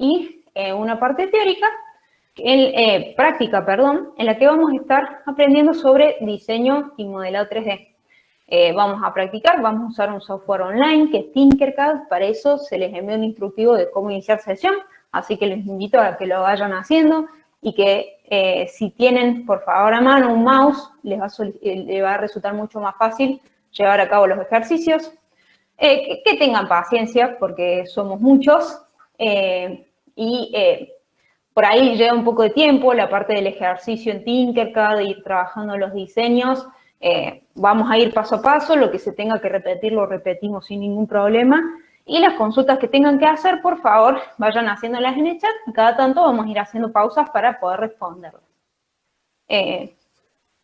y una parte teórica, práctica, en la que vamos a estar aprendiendo sobre diseño y modelado 3D. Vamos a practicar, vamos a usar un software online que es Tinkercad. Para eso se les envía un instructivo de cómo iniciar sesión, así que les invito a que lo vayan haciendo y que si tienen, por favor, a mano un mouse, les va a resultar mucho más fácil llevar a cabo los ejercicios. Que tengan paciencia, porque somos muchos, por ahí lleva un poco de tiempo la parte del ejercicio en Tinkercad, de ir trabajando los diseños. Vamos a ir paso a paso, lo que se tenga que repetir lo repetimos sin ningún problema. Y las consultas que tengan que hacer, por favor, vayan haciéndolas en el chat. Y cada tanto vamos a ir haciendo pausas para poder responderlas.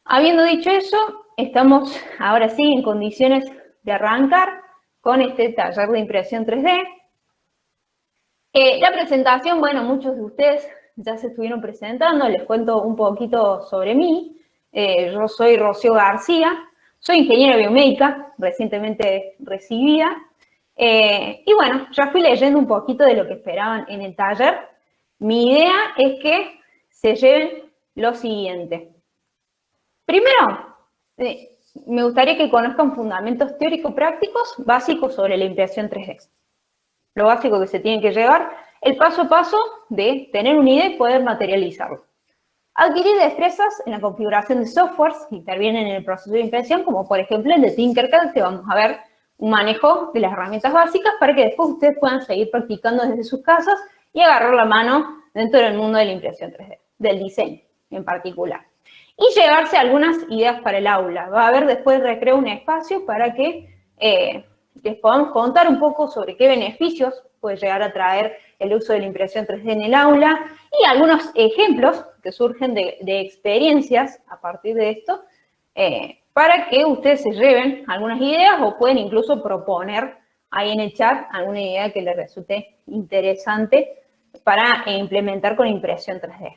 Habiendo dicho eso, estamos ahora sí en condiciones de arrancar con este taller de impresión 3D. La presentación, bueno, muchos de ustedes ya se estuvieron presentando, les cuento un poquito sobre mí. Yo soy Rocío García, soy ingeniera biomédica, recientemente recibida. Y bueno, ya fui leyendo un poquito de lo que esperaban en el taller. Mi idea es que se lleven lo siguiente. Primero, me gustaría que conozcan fundamentos teórico-prácticos básicos sobre la impresión 3D. Lo básico que se tiene que llevar, el paso a paso de tener una idea y poder materializarlo. Adquirir destrezas en la configuración de softwares que intervienen en el proceso de impresión, como por ejemplo el de Tinkercad, que vamos a ver un manejo de las herramientas básicas para que después ustedes puedan seguir practicando desde sus casas y agarrar la mano dentro del mundo de la impresión 3D, del diseño en particular. Y llevarse algunas ideas para el aula. Va a haber después de recreo un espacio para que les podamos contar un poco sobre qué beneficios puede llegar a traer el uso de la impresión 3D en el aula y algunos ejemplos que surgen de experiencias a partir de esto para que ustedes se lleven algunas ideas o pueden incluso proponer ahí en el chat alguna idea que les resulte interesante para implementar con impresión 3D.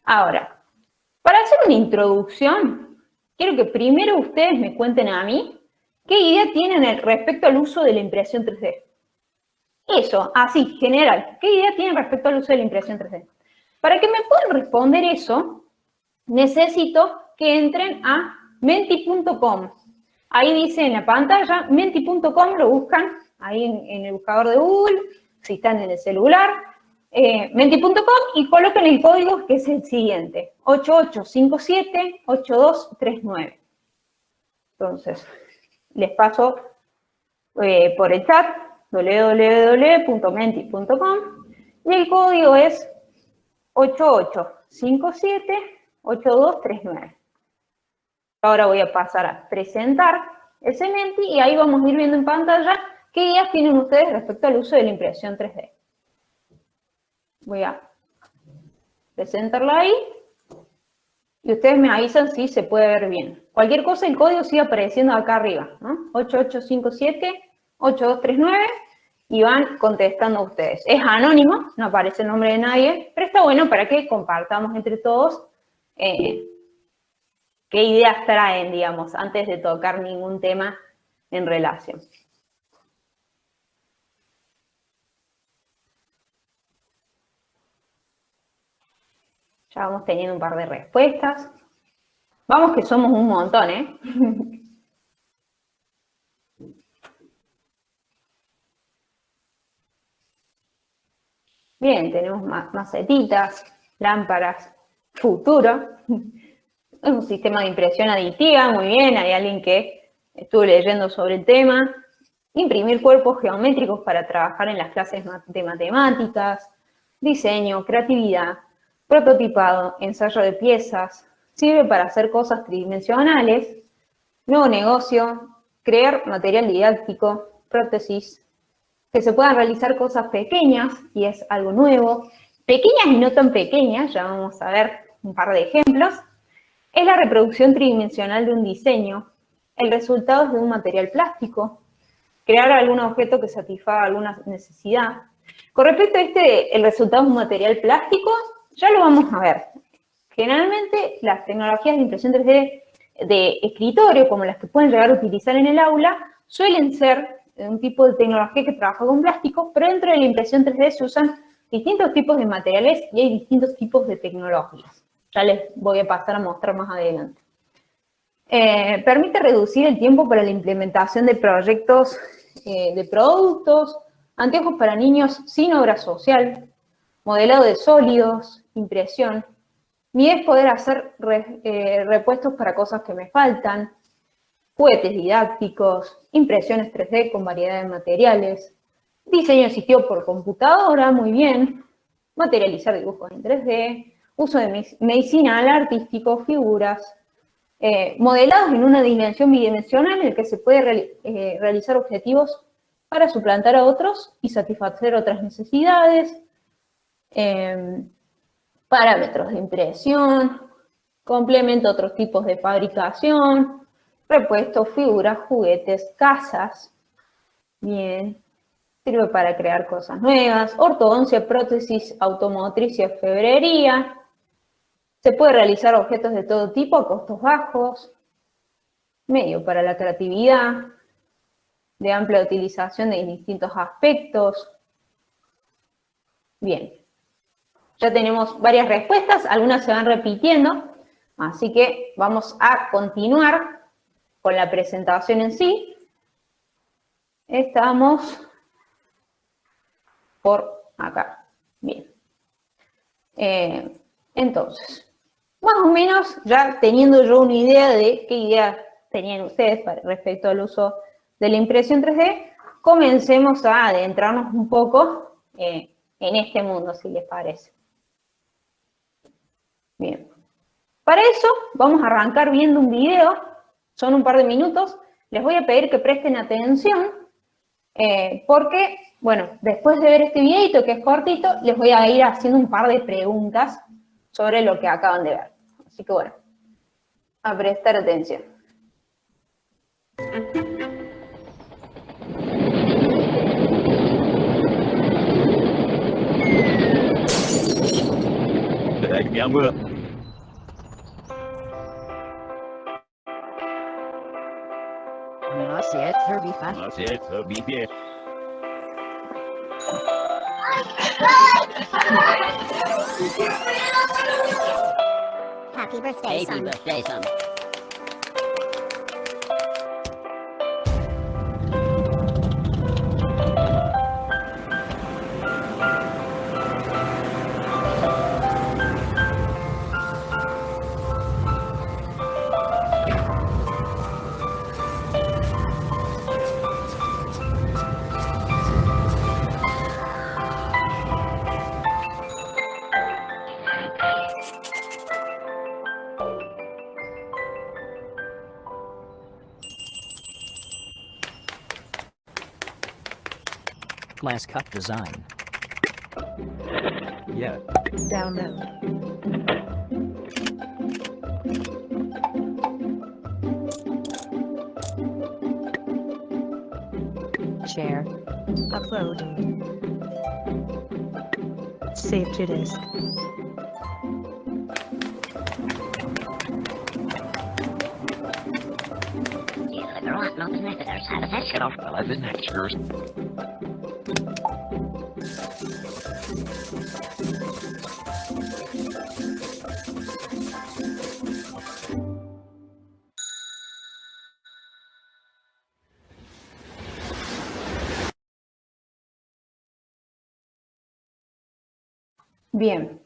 Ahora, para hacer una introducción, quiero que primero ustedes me cuenten a mí qué idea tienen respecto al uso de la impresión 3D. Eso, así, general. ¿Qué idea tienen respecto al uso de la impresión 3D? Para que me puedan responder eso, necesito que entren a menti.com. Ahí dice en la pantalla, menti.com, lo buscan ahí en el buscador de Google, si están en el celular, menti.com y coloquen el código que es el siguiente, 8857-8239. Entonces, les paso por el chat, www.menti.com, y el código es 8857-8239. Ahora voy a pasar a presentar ese Menti y ahí vamos a ir viendo en pantalla qué ideas tienen ustedes respecto al uso de la impresión 3D. Voy a presentarla ahí y ustedes me avisan si se puede ver bien. Cualquier cosa, el código sigue apareciendo acá arriba, ¿no? 8857-8239 y van contestando ustedes. Es anónimo, no aparece el nombre de nadie, pero está bueno para que compartamos entre todos qué ideas traen, digamos, antes de tocar ningún tema en relación. Ya vamos teniendo un par de respuestas. Vamos que somos un montón, ¿eh? Bien, tenemos macetitas, lámparas, futuro. Es un sistema de impresión aditiva, muy bien, hay alguien que estuvo leyendo sobre el tema. Imprimir cuerpos geométricos para trabajar en las clases de matemáticas, diseño, creatividad, prototipado, ensayo de piezas, sirve para hacer cosas tridimensionales, nuevo negocio, crear material didáctico, prótesis, que se puedan realizar cosas pequeñas, y es algo nuevo, pequeñas y no tan pequeñas, ya vamos a ver un par de ejemplos. Es la reproducción tridimensional de un diseño, el resultado es de un material plástico, crear algún objeto que satisfaga alguna necesidad. Con respecto a el resultado de un material plástico, ya lo vamos a ver. Generalmente las tecnologías de impresión 3D de escritorio, como las que pueden llegar a utilizar en el aula, suelen ser un tipo de tecnología que trabaja con plástico, pero dentro de la impresión 3D se usan distintos tipos de materiales y hay distintos tipos de tecnologías. Ya les voy a pasar a mostrar más adelante. Permite reducir el tiempo para la implementación de proyectos de productos, anteojos para niños sin obra social, modelado de sólidos, impresión. Mi idea es poder hacer repuestos para cosas que me faltan, juguetes didácticos, impresiones 3D con variedad de materiales, diseño asistido por computadora, muy bien, materializar dibujos en 3D, uso de medicinal, artístico, figuras, modelados en una dimensión bidimensional en el que se puede realizar objetivos para suplantar a otros y satisfacer otras necesidades, parámetros de impresión, complementa otros tipos de fabricación, repuestos, figuras, juguetes, casas. Bien, sirve para crear cosas nuevas, ortodoncia, prótesis automotriz y orfebrería. Se puede realizar objetos de todo tipo a costos bajos, medio para la creatividad, de amplia utilización de distintos aspectos. Bien, ya tenemos varias respuestas, algunas se van repitiendo, así que vamos a continuar con la presentación en sí. Estamos por acá. Bien. Entonces, más o menos ya teniendo yo una idea de qué idea tenían ustedes respecto al uso de la impresión 3D, comencemos a adentrarnos un poco en este mundo, si les parece. Bien. Para eso vamos a arrancar viendo un video, son un par de minutos, les voy a pedir que presten atención, porque, bueno, después de ver este videito que es cortito, les voy a ir haciendo un par de preguntas sobre lo que acaban de ver. Así que bueno, a prestar atención. Happy birthday, son. Happy birthday, son. Glass cup design. Yeah. Download. Share. Upload. Save to disk. Bien,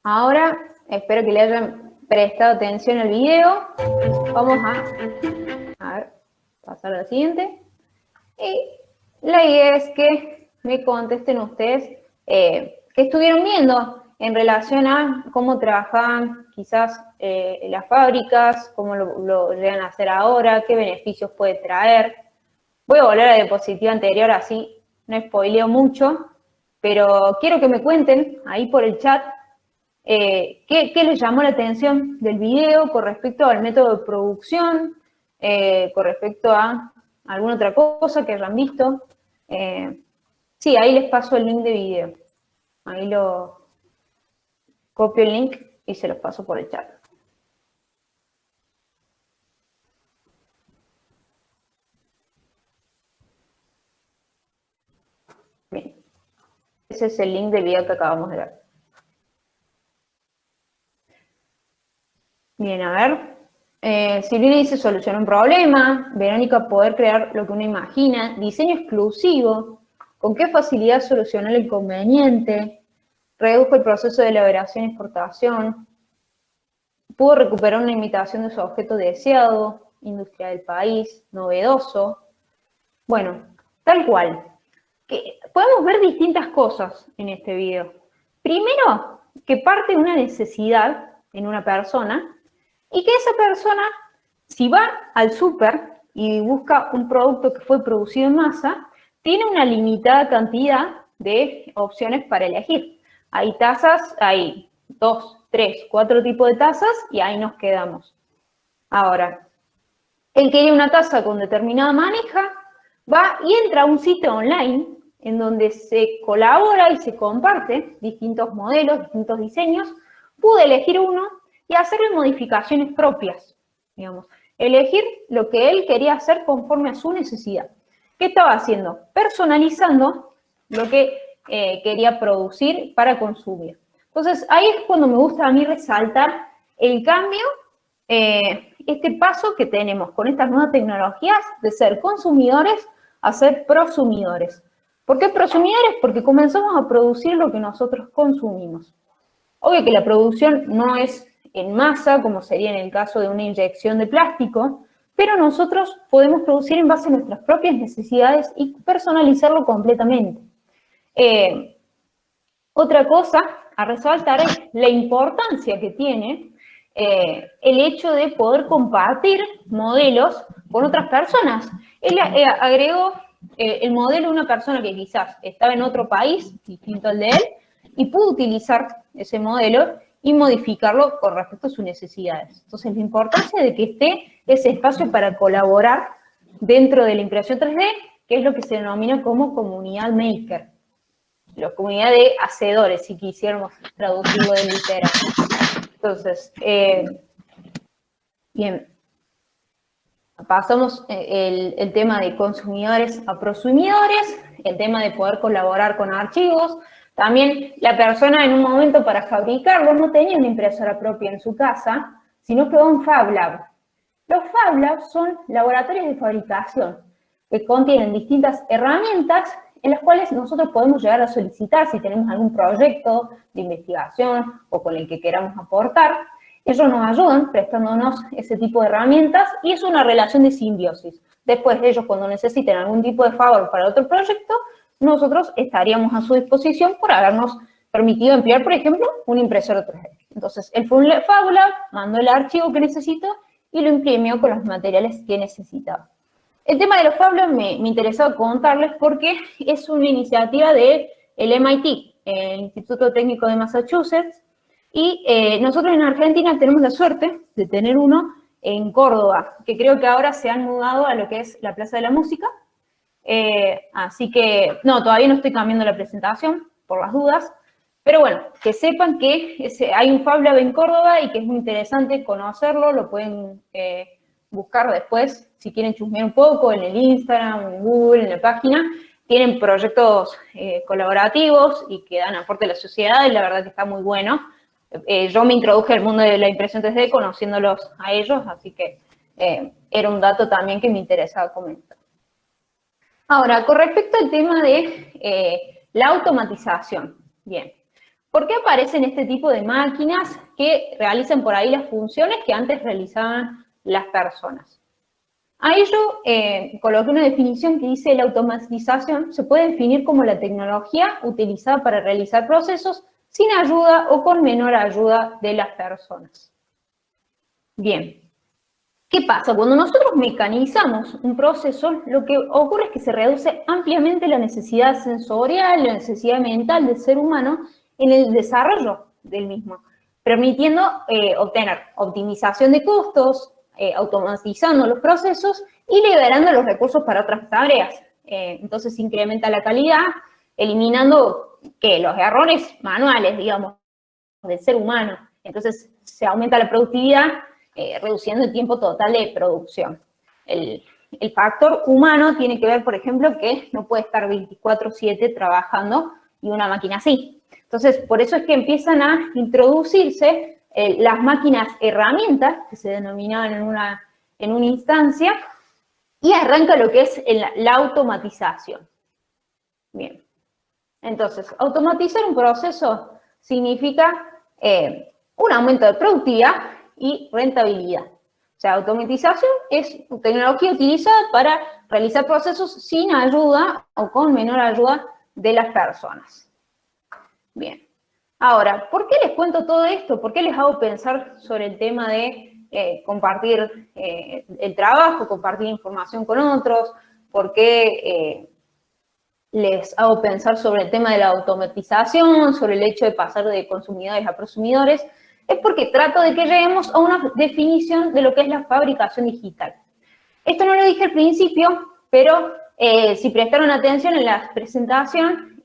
ahora espero que le hayan prestado atención al video. Vamos a ver, pasar a la siguiente. Y la idea es que me contesten ustedes qué estuvieron viendo en relación a cómo trabajaban quizás las fábricas, cómo lo llegan a hacer ahora, qué beneficios puede traer. Voy a volver a la diapositiva anterior, así no spoileo mucho, pero quiero que me cuenten ahí por el chat qué les llamó la atención del video con respecto al método de producción, con respecto a alguna otra cosa que hayan visto. Sí, ahí les paso el link de video. Ahí lo copio el link y se los paso por el chat. Bien. Ese es el link del video que acabamos de ver. Bien, a ver. Silvina dice, soluciona un problema. Verónica, poder crear lo que uno imagina. Diseño exclusivo. ¿Con qué facilidad soluciona el inconveniente? Redujo el proceso de elaboración y exportación. Pudo recuperar una imitación de su objeto deseado. Industria del país. Novedoso. Bueno, tal cual. Podemos ver distintas cosas en este video. Primero, que parte de una necesidad en una persona y que esa persona, si va al súper y busca un producto que fue producido en masa, tiene una limitada cantidad de opciones para elegir. Hay tazas, hay 2, 3, 4 tipos de tazas y ahí nos quedamos. Ahora, él quería una taza con determinada maneja, va y entra a un sitio online en donde se colabora y se comparte distintos modelos, distintos diseños, pude elegir uno y hacerle modificaciones propias, digamos. Elegir lo que él quería hacer conforme a su necesidad. ¿Qué estaba haciendo? Personalizando lo que quería producir para consumir. Entonces, ahí es cuando me gusta a mí resaltar el cambio, este paso que tenemos con estas nuevas tecnologías de ser consumidores a ser prosumidores. ¿Por qué prosumidores? Porque comenzamos a producir lo que nosotros consumimos. Obvio que la producción no es en masa, como sería en el caso de una inyección de plástico, pero nosotros podemos producir en base a nuestras propias necesidades y personalizarlo completamente. Otra cosa a resaltar es la importancia que tiene el hecho de poder compartir modelos con otras personas. Él agregó el modelo de una persona que quizás estaba en otro país, distinto al de él, y pudo utilizar ese modelo y modificarlo con respecto a sus necesidades. Entonces, la importancia de que esté ese espacio para colaborar dentro de la impresión 3D, que es lo que se denomina como comunidad maker. La comunidad de hacedores, si quisiéramos traducirlo de literal. Entonces, bien, pasamos el tema de consumidores a prosumidores, el tema de poder colaborar con archivos. También la persona en un momento para fabricarlo no tenía una impresora propia en su casa, sino que va a un Fab Lab. Los Fab Labs son laboratorios de fabricación que contienen distintas herramientas en las cuales nosotros podemos llegar a solicitar si tenemos algún proyecto de investigación o con el que queramos aportar. Ellos nos ayudan prestándonos ese tipo de herramientas y es una relación de simbiosis. Después ellos, cuando necesiten algún tipo de favor para otro proyecto, nosotros estaríamos a su disposición por habernos permitido emplear, por ejemplo, una impresora 3D. Entonces, él fue un Fab Lab, mandó el archivo que necesitó y lo imprimió con los materiales que necesitaba. El tema de los Fab Labs me interesaba contarles porque es una iniciativa del MIT, el Instituto Técnico de Massachusetts, y nosotros en Argentina tenemos la suerte de tener uno en Córdoba, que creo que ahora se han mudado a lo que es la Plaza de la Música. Así que, no, todavía no estoy cambiando la presentación, por las dudas, pero bueno, que sepan que hay un Fab Lab en Córdoba y que es muy interesante conocerlo, lo pueden buscar después, si quieren chusmear un poco, en el Instagram, en Google, en la página. Tienen proyectos colaborativos y que dan aporte a la sociedad y la verdad que está muy bueno. Yo me introduje al mundo de la impresión 3D conociéndolos a ellos, así que era un dato también que me interesaba comentar. Ahora, con respecto al tema de la automatización. Bien, ¿por qué aparecen este tipo de máquinas que realizan por ahí las funciones que antes realizaban las personas? A ello coloqué una definición que dice: la automatización se puede definir como la tecnología utilizada para realizar procesos sin ayuda o con menor ayuda de las personas. Bien, ¿qué pasa? Cuando nosotros mecanizamos un proceso, lo que ocurre es que se reduce ampliamente la necesidad sensorial, la necesidad mental del ser humano en el desarrollo del mismo, permitiendo obtener optimización de costos, automatizando los procesos y liberando los recursos para otras tareas. Entonces se incrementa la calidad, eliminando los errores manuales, digamos, del ser humano. Entonces se aumenta la productividad, reduciendo el tiempo total de producción. El factor humano tiene que ver, por ejemplo, que no puede estar 24/7 trabajando y una máquina así. Entonces, por eso es que empiezan a introducirse las máquinas herramientas, que se denominaban en una instancia, y arranca lo que es la automatización. Bien. Entonces, automatizar un proceso significa un aumento de productividad y rentabilidad. O sea, automatización es tecnología utilizada para realizar procesos sin ayuda o con menor ayuda de las personas. Bien. Ahora, ¿por qué les cuento todo esto? ¿Por qué les hago pensar sobre el tema de compartir el trabajo, compartir información con otros? ¿Por qué les hago pensar sobre el tema de la automatización, sobre el hecho de pasar de consumidores a prosumidores? Es porque trato de que lleguemos a una definición de lo que es la fabricación digital. Esto no lo dije al principio, pero si prestaron atención en la presentación,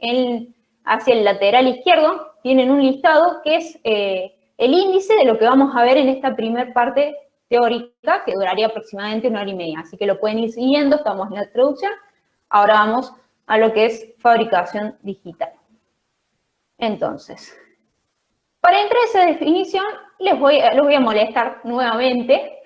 hacia el lateral izquierdo tienen un listado que es el índice de lo que vamos a ver en esta primera parte teórica, que duraría aproximadamente 1 hora y media. Así que lo pueden ir siguiendo, estamos en la introducción. Ahora vamos a lo que es fabricación digital. Entonces, para entrar a esa definición, los voy a molestar nuevamente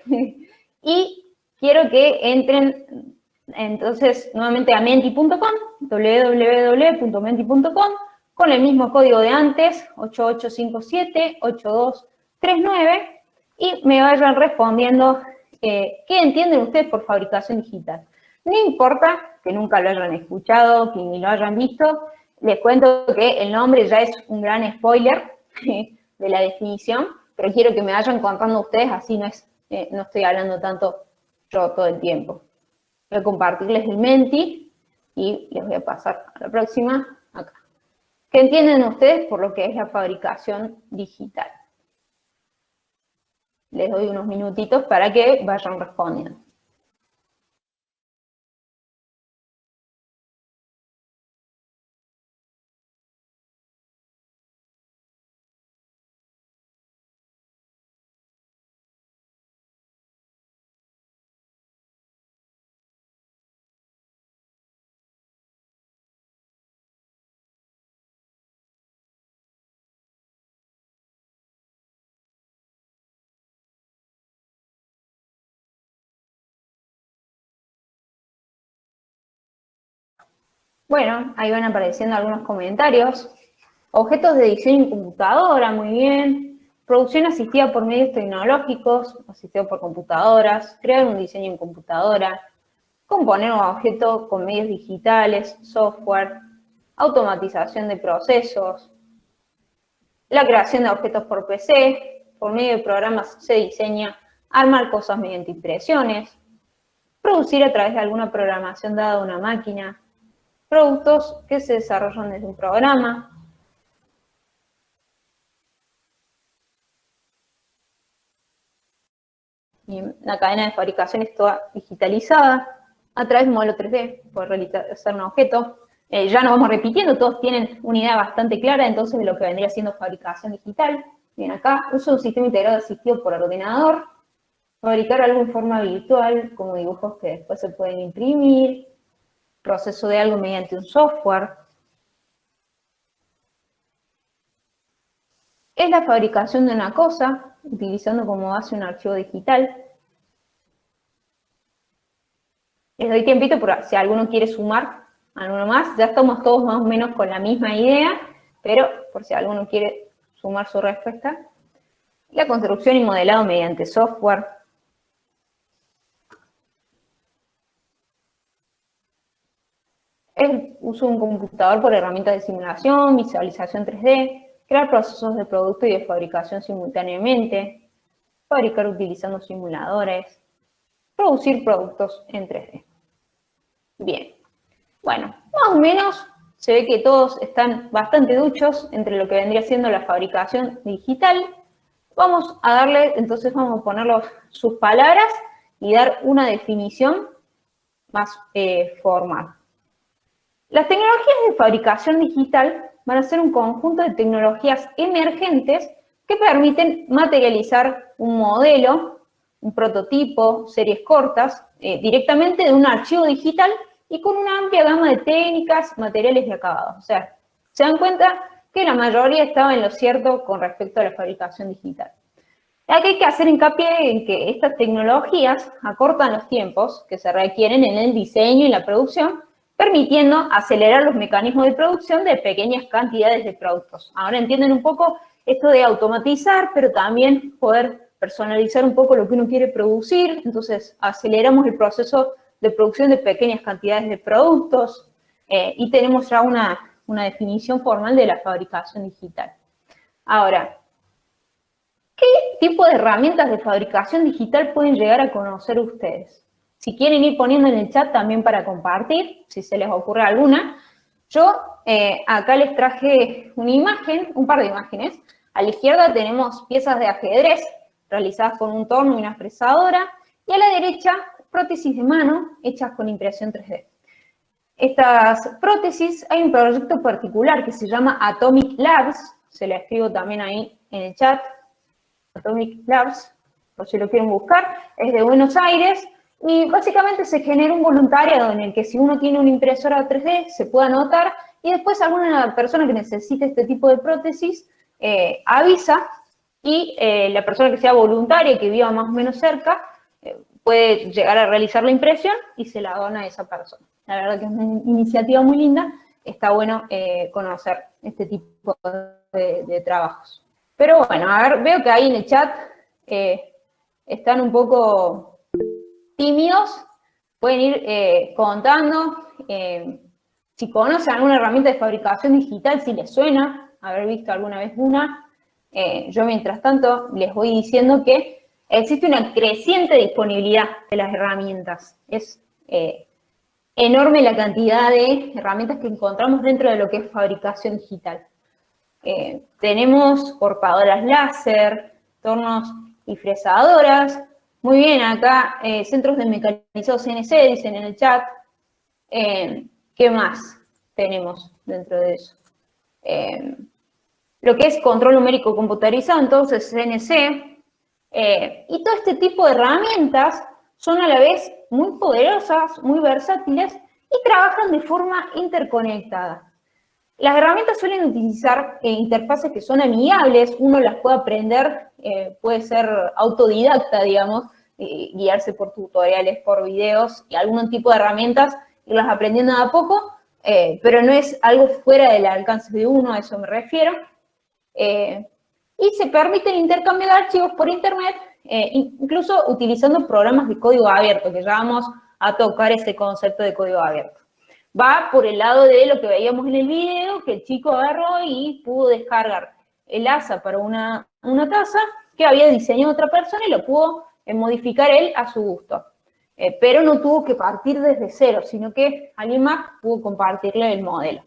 y quiero que entren entonces nuevamente a menti.com, www.menti.com, con el mismo código de antes, 8857-8239, y me vayan respondiendo qué entienden ustedes por fabricación digital. No importa que nunca lo hayan escuchado, que ni lo hayan visto, les cuento que el nombre ya es un gran spoiler de la definición, pero quiero que me vayan contando ustedes, así no estoy hablando tanto yo todo el tiempo. Voy a compartirles el Menti y les voy a pasar a la próxima, acá. ¿Qué entienden ustedes por lo que es la fabricación digital? Les doy unos minutitos para que vayan respondiendo. Bueno, ahí van apareciendo algunos comentarios. Objetos de diseño en computadora, muy bien. Producción asistida por medios tecnológicos, asistido por computadoras. Crear un diseño en computadora. Componer un objeto con medios digitales, software. Automatización de procesos. La creación de objetos por PC. Por medio de programas se diseña. Armar cosas mediante impresiones. Producir a través de alguna programación dada a una máquina. Productos que se desarrollan desde un programa. Y la cadena de fabricación es toda digitalizada a través de un modelo 3D, poder realizar un objeto. Ya no vamos repitiendo, todos tienen una idea bastante clara entonces de lo que vendría siendo fabricación digital. Bien, acá uso un sistema integrado asistido por ordenador. Fabricar algo en forma virtual, como dibujos que después se pueden imprimir. Proceso de algo mediante un software. Es la fabricación de una cosa, utilizando como base un archivo digital. Les doy tiempito por si alguno quiere sumar alguno más. Ya estamos todos más o menos con la misma idea, pero por si alguno quiere sumar su respuesta. La construcción y modelado mediante software. El uso de un computador por herramientas de simulación, visualización 3D, crear procesos de producto y de fabricación simultáneamente, fabricar utilizando simuladores, producir productos en 3D. Bien, bueno, más o menos se ve que todos están bastante duchos entre lo que vendría siendo la fabricación digital. Vamos a darle, entonces vamos a ponerle sus palabras y dar una definición más formal. Las tecnologías de fabricación digital van a ser un conjunto de tecnologías emergentes que permiten materializar un modelo, un prototipo, series cortas, directamente de un archivo digital y con una amplia gama de técnicas, materiales y acabados. O sea, se dan cuenta que la mayoría estaba en lo cierto con respecto a la fabricación digital. Aquí hay que hacer hincapié en que estas tecnologías acortan los tiempos que se requieren en el diseño y la producción, permitiendo acelerar los mecanismos de producción de pequeñas cantidades de productos. Ahora entienden un poco esto de automatizar, pero también poder personalizar un poco lo que uno quiere producir, entonces aceleramos el proceso de producción de pequeñas cantidades de productos y tenemos ya una definición formal de la fabricación digital. Ahora, ¿qué tipo de herramientas de fabricación digital pueden llegar a conocer ustedes? Si quieren ir poniendo en el chat también para compartir, si se les ocurre alguna. Yo acá les traje una imagen, un par de imágenes. A la izquierda tenemos piezas de ajedrez realizadas con un torno y una fresadora, y a la derecha prótesis de mano hechas con impresión 3D. Estas prótesis, hay un proyecto particular que se llama Atomic Labs, se la escribo también ahí en el chat, Atomic Labs, por si lo quieren buscar, es de Buenos Aires, y básicamente se genera un voluntariado en el que si uno tiene una impresora 3D se puede anotar, y después alguna persona que necesite este tipo de prótesis avisa, y la persona que sea voluntaria y que viva más o menos cerca puede llegar a realizar la impresión y se la dona a esa persona. La verdad que es una iniciativa muy linda, está bueno conocer este tipo de trabajos. Pero bueno, a ver, veo que ahí en el chat están un poco tímidos, pueden ir contando si conocen alguna herramienta de fabricación digital, si les suena haber visto alguna vez una. Yo mientras tanto les voy diciendo que existe una creciente disponibilidad de las herramientas. Es enorme la cantidad de herramientas que encontramos dentro de lo que es fabricación digital. Tenemos cortadoras láser, tornos y fresadoras. Muy bien, acá centros de mecanizado CNC, dicen en el chat. ¿Qué más tenemos dentro de eso? Lo que es control numérico computarizado, entonces CNC. Y todo este tipo de herramientas son a la vez muy poderosas, muy versátiles y trabajan de forma interconectada. Las herramientas suelen utilizar interfaces que son amigables, uno las puede aprender, puede ser autodidacta, digamos, guiarse por tutoriales, por videos y algún tipo de herramientas, irlas aprendiendo de a poco, pero no es algo fuera del alcance de uno, a eso me refiero. Y se permite el intercambio de archivos por internet, incluso utilizando programas de código abierto, que ya vamos a tocar ese concepto de código abierto. Va por el lado de lo que veíamos en el video, que el chico agarró y pudo descargar el asa para una taza que había diseñado otra persona y lo pudo modificar él a su gusto. Pero no tuvo que partir desde cero, sino que alguien más pudo compartirle el modelo.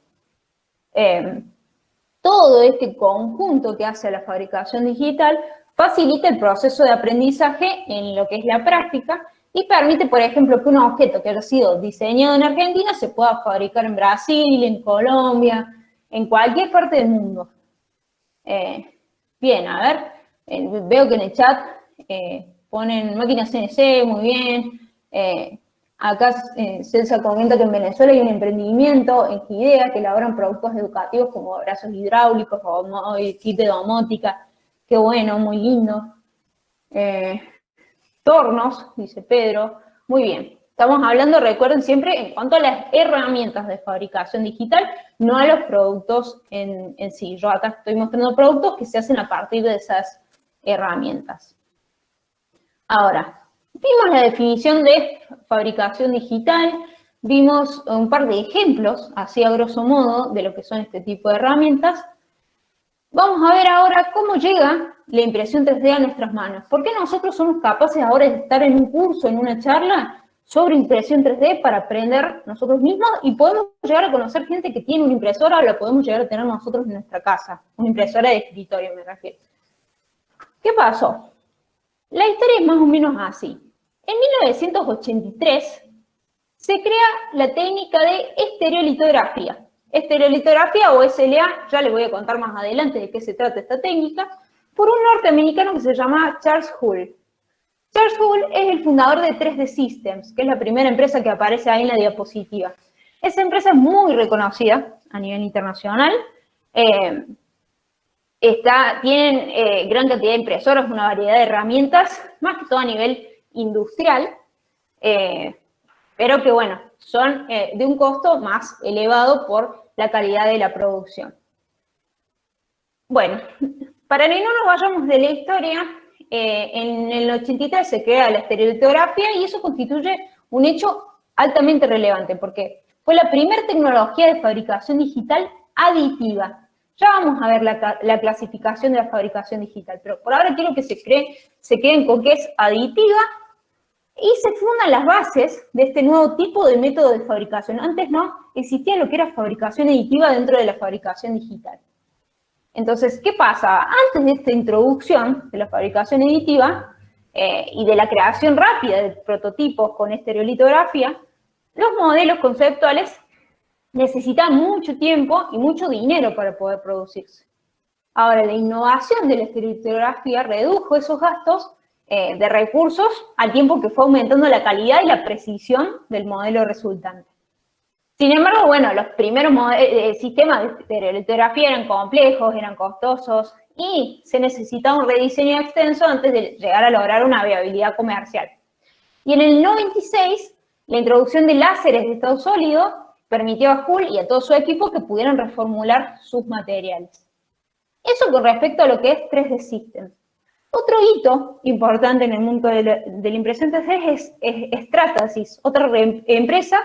Todo este conjunto que hace la fabricación digital facilita el proceso de aprendizaje en lo que es la práctica y permite, por ejemplo, que un objeto que haya sido diseñado en Argentina se pueda fabricar en Brasil, en Colombia, en cualquier parte del mundo. Bien, a ver, veo que en el chat ponen máquinas CNC, muy bien. Acá Celsa comenta que en Venezuela hay un emprendimiento en Gidea que elaboran productos educativos como brazos hidráulicos, kit de domótica. Qué bueno, muy lindo. Tornos, dice Pedro. Muy bien. Estamos hablando, recuerden siempre, en cuanto a las herramientas de fabricación digital, no a los productos en sí. Yo acá estoy mostrando productos que se hacen a partir de esas herramientas. Ahora, vimos la definición de fabricación digital, vimos un par de ejemplos, así a grosso modo, de lo que son este tipo de herramientas. Vamos a ver ahora cómo llega la impresión 3D a nuestras manos. ¿Por qué nosotros somos capaces ahora de estar en un curso, en una charla sobre impresión 3D para aprender nosotros mismos y podemos llegar a conocer gente que tiene una impresora o la podemos llegar a tener nosotros en nuestra casa? Una impresora de escritorio, me refiero. ¿Qué pasó? La historia es más o menos así. En 1983 se crea la técnica de estereolitografía. Estereolitografía o SLA, ya les voy a contar más adelante de qué se trata esta técnica, por un norteamericano que se llama Charles Hull. Charles Hull es el fundador de 3D Systems, que es la primera empresa que aparece ahí en la diapositiva. Esa empresa es muy reconocida a nivel internacional, Tienen gran cantidad de impresoras, una variedad de herramientas, más que todo a nivel industrial, pero que, bueno, son de un costo más elevado por la calidad de la producción. Bueno, para que no nos vayamos de la historia, en el 83 se crea la estereolitografía y eso constituye un hecho altamente relevante, porque fue la primera tecnología de fabricación digital aditiva. Ya vamos a ver la clasificación de la fabricación digital, pero por ahora quiero que se queden con que es aditiva y se fundan las bases de este nuevo tipo de método de fabricación. Antes no existía lo que era fabricación aditiva dentro de la fabricación digital. Entonces, ¿qué pasa? Antes de esta introducción de la fabricación aditiva y de la creación rápida de prototipos con estereolitografía, los modelos conceptuales necesitan mucho tiempo y mucho dinero para poder producirse. Ahora, la innovación de la estereolitografía redujo esos gastos de recursos al tiempo que fue aumentando la calidad y la precisión del modelo resultante. Sin embargo, bueno, los primeros sistemas de estereolitografía eran complejos, eran costosos y se necesitaba un rediseño extenso antes de llegar a lograr una viabilidad comercial. Y en el 96, la introducción de láseres de estado sólido permitió a Hull y a todo su equipo que pudieran reformular sus materiales. Eso con respecto a lo que es 3D Systems. Otro hito importante en el mundo de la impresión 3D es Stratasys, otra empresa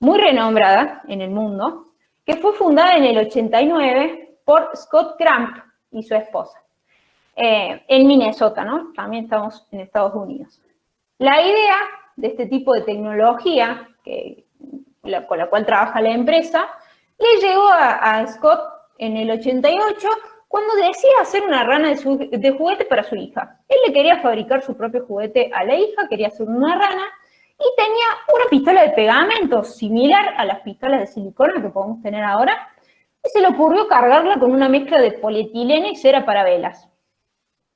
muy renombrada en el mundo, que fue fundada en el 89 por Scott Cramp y su esposa, en Minnesota, ¿no? También estamos en Estados Unidos. La idea de este tipo de tecnología, con la cual trabaja la empresa, le llegó a Scott en el 88, cuando decía hacer una rana de juguete para su hija. Él le quería fabricar su propio juguete a la hija, quería hacer una rana, y tenía una pistola de pegamento similar a las pistolas de silicona que podemos tener ahora, y se le ocurrió cargarla con una mezcla de polietileno y cera para velas.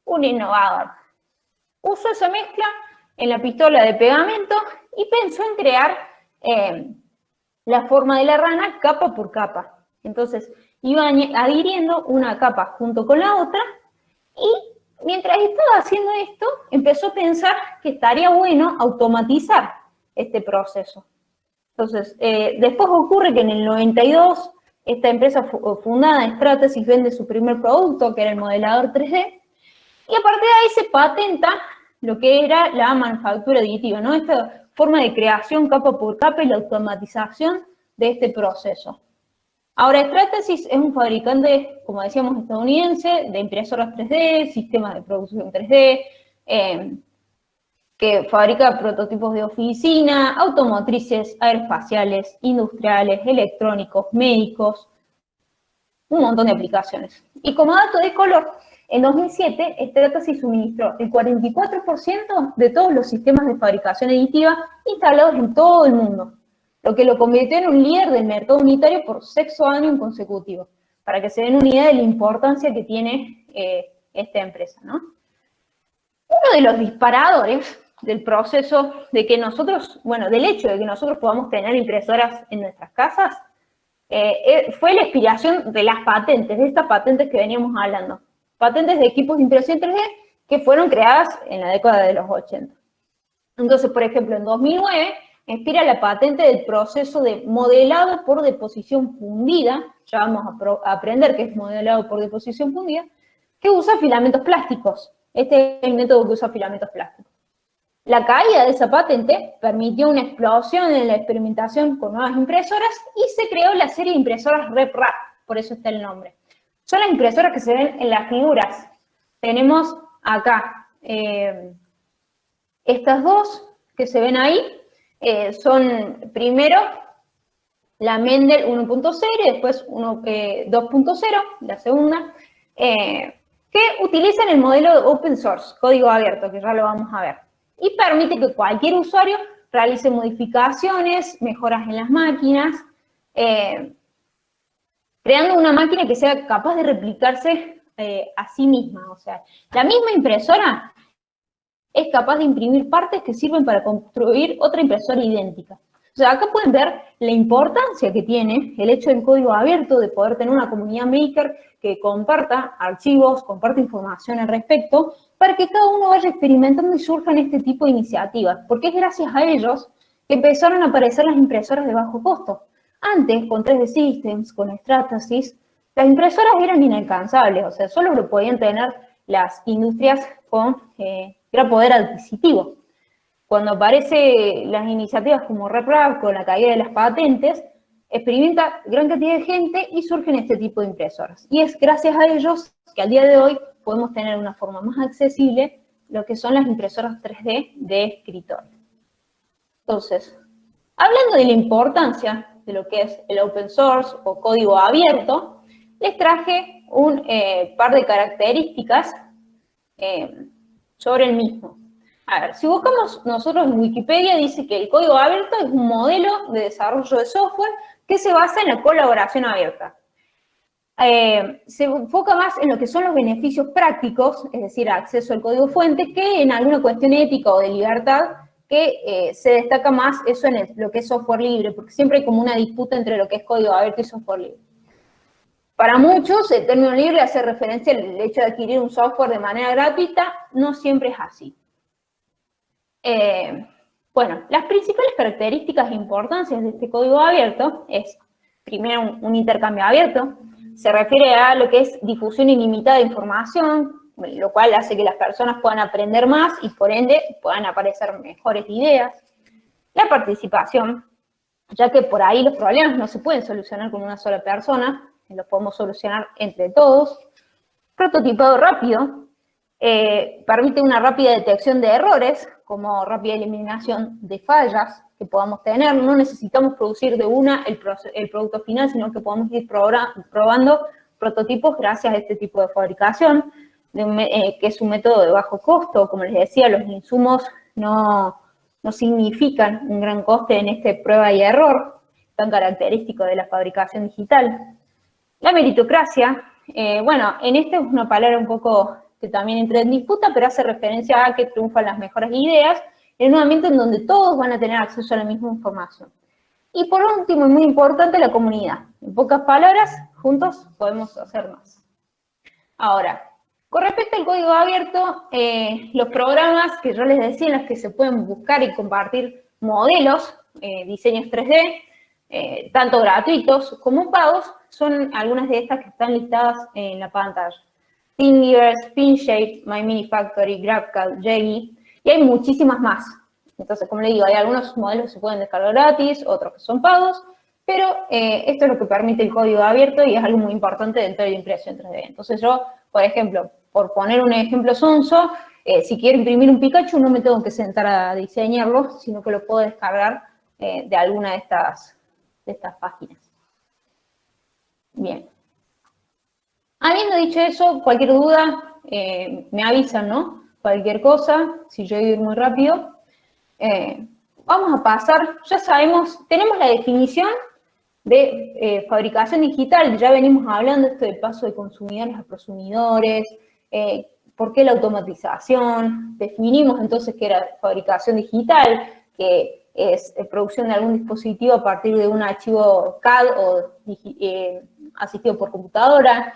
Un innovador. Usó esa mezcla en la pistola de pegamento y pensó en crear la forma de la rana capa por capa. Entonces, iba adhiriendo una capa junto con la otra, y mientras estaba haciendo esto, empezó a pensar que estaría bueno automatizar este proceso. Entonces, después ocurre que en el 92, esta empresa fundada, Stratasys, vende su primer producto, que era el modelador 3D, y a partir de ahí se patenta lo que era la manufactura aditiva, ¿no? Esta forma de creación capa por capa y la automatización de este proceso. Ahora, Stratasys es un fabricante, como decíamos, estadounidense, de impresoras 3D, sistemas de producción 3D, que fabrica prototipos de oficina, automotrices, aeroespaciales, industriales, electrónicos, médicos, un montón de aplicaciones. Y como dato de color, en 2007, Stratasys suministró el 44% de todos los sistemas de fabricación aditiva instalados en todo el mundo, lo que lo convirtió en un líder del mercado unitario por 6 años consecutivos, para que se den una idea de la importancia que tiene esta empresa, ¿no? Uno de los disparadores del proceso de que nosotros, bueno, del hecho de que nosotros podamos tener impresoras en nuestras casas, fue la inspiración de las patentes, de estas patentes que veníamos hablando. Patentes de equipos de impresión 3D que fueron creadas en la década de los 80. Entonces, por ejemplo, en 2009, inspira la patente del proceso de modelado por deposición fundida, ya vamos a aprender qué es modelado por deposición fundida, que usa filamentos plásticos. Este es el método que usa filamentos plásticos. La caída de esa patente permitió una explosión en la experimentación con nuevas impresoras y se creó la serie de impresoras RepRap, por eso está el nombre. Son las impresoras que se ven en las figuras. Tenemos acá estas dos que se ven ahí, son primero la Mendel 1.0 y después 2.0, la segunda, que utilizan el modelo de open source, código abierto, que ya lo vamos a ver. Y permite que cualquier usuario realice modificaciones, mejoras en las máquinas, creando una máquina que sea capaz de replicarse a sí misma. O sea, la misma impresora es capaz de imprimir partes que sirven para construir otra impresora idéntica. Entonces, acá pueden ver la importancia que tiene el hecho del código abierto, de poder tener una comunidad maker que comparta archivos, comparte información al respecto, para que cada uno vaya experimentando y surjan este tipo de iniciativas, porque es gracias a ellos que empezaron a aparecer las impresoras de bajo costo. Antes, con 3D Systems, con Stratasys, las impresoras eran inalcanzables, o sea, solo lo podían tener las industrias con gran poder adquisitivo. Cuando aparecen las iniciativas como RepRap, con la caída de las patentes, experimenta gran cantidad de gente y surgen este tipo de impresoras. Y es gracias a ellos que al día de hoy podemos tener una forma más accesible lo que son las impresoras 3D de escritorio. Entonces, hablando de la importancia de lo que es el open source o código abierto, les traje un par de características sobre el mismo. A ver, si buscamos nosotros en Wikipedia, dice que el código abierto es un modelo de desarrollo de software que se basa en la colaboración abierta. Se enfoca más en lo que son los beneficios prácticos, es decir, acceso al código fuente, que en alguna cuestión ética o de libertad, que se destaca más eso en lo que es software libre, porque siempre hay como una disputa entre lo que es código abierto y software libre. Para muchos, el término libre hace referencia al hecho de adquirir un software de manera gratuita, no siempre es así. Bueno, las principales características e importancias de este código abierto es, primero, un intercambio abierto. Se refiere a lo que es difusión ilimitada de información, lo cual hace que las personas puedan aprender más y, por ende, puedan aparecer mejores ideas. La participación, ya que por ahí los problemas no se pueden solucionar con una sola persona, los podemos solucionar entre todos. Prototipado rápido, permite una rápida detección de errores, como rápida eliminación de fallas que podamos tener. No necesitamos producir de una el producto final, sino que podemos ir probando prototipos gracias a este tipo de fabricación, que es un método de bajo costo. Como les decía, los insumos no significan un gran coste en este prueba y error, tan característico de la fabricación digital. La meritocracia, bueno, en esta es una palabra un poco que también entra en disputa, pero hace referencia a que triunfan las mejores ideas en un ambiente en donde todos van a tener acceso a la misma información. Y por último, y muy importante, la comunidad. En pocas palabras, juntos podemos hacer más. Ahora, con respecto al código abierto, los programas que yo les decía, en los que se pueden buscar y compartir modelos, diseños 3D, tanto gratuitos como pagos, son algunas de estas que están listadas en la pantalla. Thingiverse, Pinshape, MyMiniFactory, GraphCAD, Jaggy, y hay muchísimas más. Entonces, como les digo, hay algunos modelos que se pueden descargar gratis, otros que son pagos, pero esto es lo que permite el código abierto y es algo muy importante dentro de la impresión 3D. Entonces yo, por ejemplo, por poner un ejemplo sonso, si quiero imprimir un Pikachu no me tengo que sentar a diseñarlo, sino que lo puedo descargar de alguna de estas páginas. Bien. Habiendo dicho eso, cualquier duda, me avisan, ¿no? Cualquier cosa, si yo voy a ir muy rápido. Vamos a pasar, ya sabemos, tenemos la definición de fabricación digital, ya venimos hablando esto del paso de consumidores a prosumidores, por qué la automatización, definimos entonces qué era fabricación digital, que es producción de algún dispositivo a partir de un archivo CAD o asistido por computadora.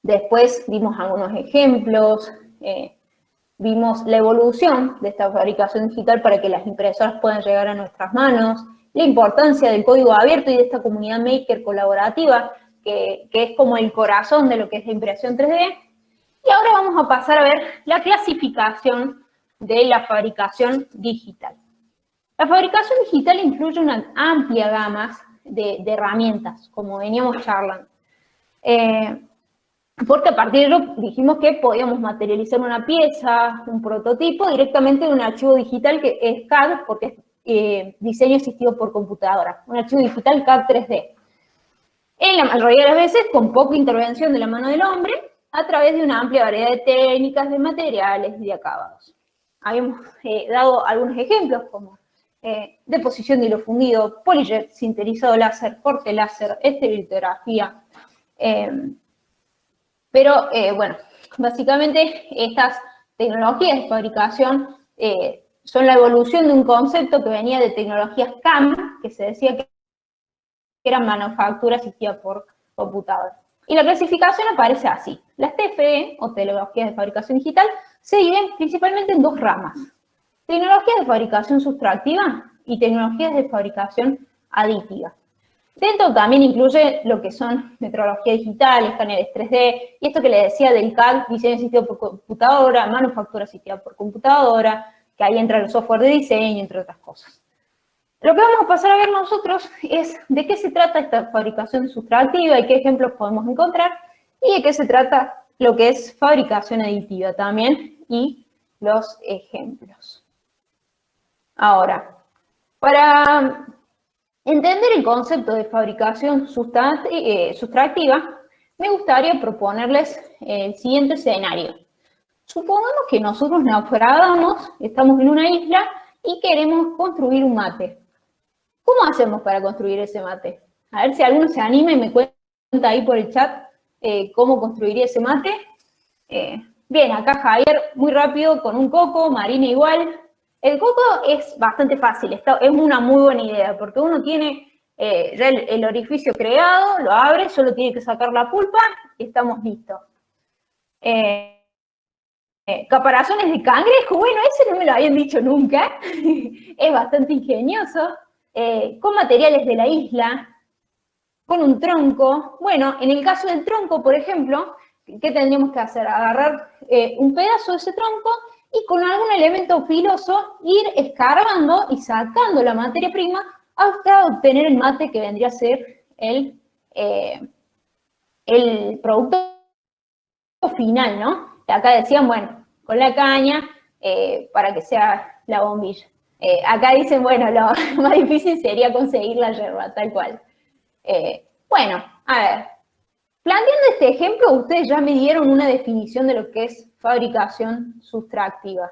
Después vimos algunos ejemplos, vimos la evolución de esta fabricación digital para que las impresoras puedan llegar a nuestras manos, la importancia del código abierto y de esta comunidad maker colaborativa, que es como el corazón de lo que es la impresión 3D. Y ahora vamos a pasar a ver la clasificación de la fabricación digital. La fabricación digital incluye una amplia gama de herramientas, como veníamos charlando. Porque a partir de ello dijimos que podíamos materializar una pieza, un prototipo, directamente de un archivo digital que es CAD, porque es diseño asistido por computadora, un archivo digital CAD 3D. En la mayoría de las veces con poca intervención de la mano del hombre, a través de una amplia variedad de técnicas, de materiales y de acabados. Habíamos dado algunos ejemplos como deposición de hilo fundido, polijet, sinterizado láser, corte láser, estereolitografía. Pero, bueno, básicamente estas tecnologías de fabricación son la evolución de un concepto que venía de tecnologías CAM, que se decía que era manufactura asistida por computadora. Y la clasificación aparece así. Las TFE, o tecnologías de fabricación digital, se dividen principalmente en dos ramas. Tecnologías de fabricación sustractiva y tecnologías de fabricación aditiva. Dentro también incluye lo que son metrología digital, escáneres 3D, y esto que les decía del CAD, diseño asistido por computadora, manufactura asistida por computadora, que ahí entra el software de diseño, entre otras cosas. Lo que vamos a pasar a ver nosotros es de qué se trata esta fabricación sustractiva y qué ejemplos podemos encontrar, y de qué se trata lo que es fabricación aditiva también, y los ejemplos. Ahora, para entender el concepto de fabricación sustractiva, me gustaría proponerles el siguiente escenario. Supongamos que nosotros naufragamos, estamos en una isla y queremos construir un mate. ¿Cómo hacemos para construir ese mate? A ver si alguno se anima y me cuenta ahí por el chat cómo construiría ese mate. Bien, acá Javier, muy rápido, con un coco, Marina igual. El coco es bastante fácil, es una muy buena idea, porque uno tiene ya el orificio creado, lo abre, solo tiene que sacar la pulpa y estamos listos. Caparazones de cangrejo, bueno, ese no me lo habían dicho nunca, es bastante ingenioso. Con materiales de la isla, con un tronco. Bueno, en el caso del tronco, por ejemplo, ¿qué tendríamos que hacer? Agarrar un pedazo de ese tronco y con algún elemento filoso ir escarbando y sacando la materia prima hasta obtener el mate que vendría a ser el producto final, ¿no? Acá decían, bueno, con la caña para que sea la bombilla. Acá dicen, bueno, lo más difícil sería conseguir la yerba, tal cual. Bueno, a ver, planteando este ejemplo, ustedes ya me dieron una definición de lo que es fabricación sustractiva.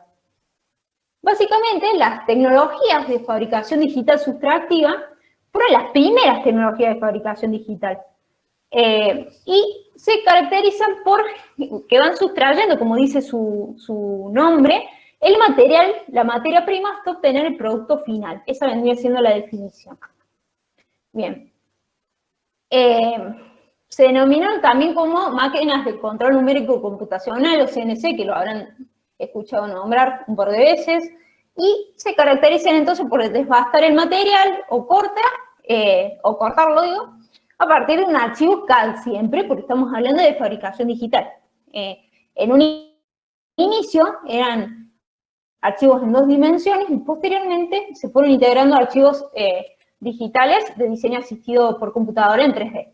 Básicamente, las tecnologías de fabricación digital sustractiva fueron las primeras tecnologías de fabricación digital. Y se caracterizan por que van sustrayendo, como dice su nombre, el material, la materia prima, hasta obtener el producto final. Esa vendría siendo la definición. Bien. Se denominan también como máquinas de control numérico computacional, o CNC, que lo habrán escuchado nombrar un par de veces, y se caracterizan entonces por desbastar el material o cortarlo, digo, a partir de un archivo CAD siempre, porque estamos hablando de fabricación digital. En un inicio eran archivos en 2 dimensiones y posteriormente se fueron integrando archivos digitales de diseño asistido por computadora en 3D.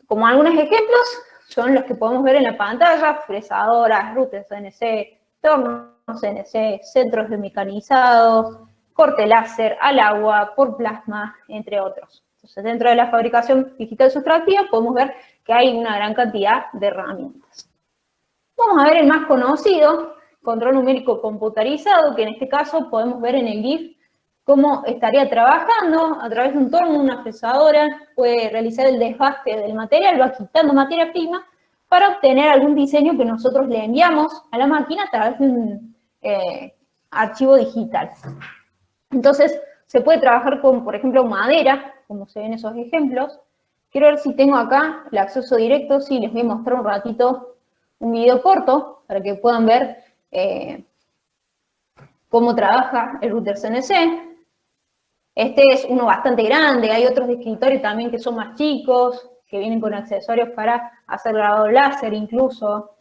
Como algunos ejemplos son los que podemos ver en la pantalla: fresadoras, routers CNC, tornos CNC, centros de mecanizado, corte láser al agua, por plasma, entre otros. Entonces, dentro de la fabricación digital sustractiva podemos ver que hay una gran cantidad de herramientas. Vamos a ver el más conocido, control numérico computarizado, que en este caso podemos ver en el GIF cómo estaría trabajando a través de un torno, una fresadora, puede realizar el desbaste del material, va quitando materia prima para obtener algún diseño que nosotros le enviamos a la máquina a través de un archivo digital. Entonces, se puede trabajar con, por ejemplo, madera, como se ven esos ejemplos. Quiero ver si tengo acá el acceso directo. Sí, les voy a mostrar un ratito un video corto para que puedan ver cómo trabaja el router CNC. Este es uno bastante grande, hay otros de escritorio también que son más chicos, que vienen con accesorios para hacer grabado láser incluso.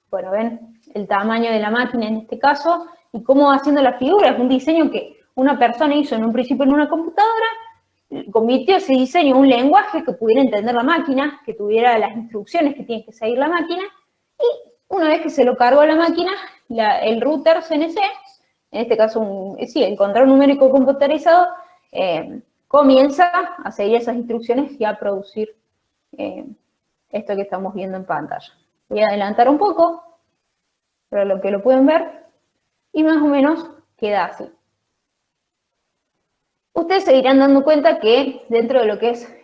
Bueno, ven el tamaño de la máquina en este caso, y cómo va haciendo las figuras. Un diseño que una persona hizo en un principio en una computadora, convirtió ese diseño en un lenguaje que pudiera entender la máquina, que tuviera las instrucciones que tiene que seguir la máquina, y una vez que se lo cargó a la máquina, el router CNC, en este caso, el control numérico computarizado, comienza a seguir esas instrucciones y a producir esto que estamos viendo en pantalla. Voy a adelantar un poco, para lo que lo pueden ver, y más o menos queda así. Ustedes se irán dando cuenta que dentro de lo que es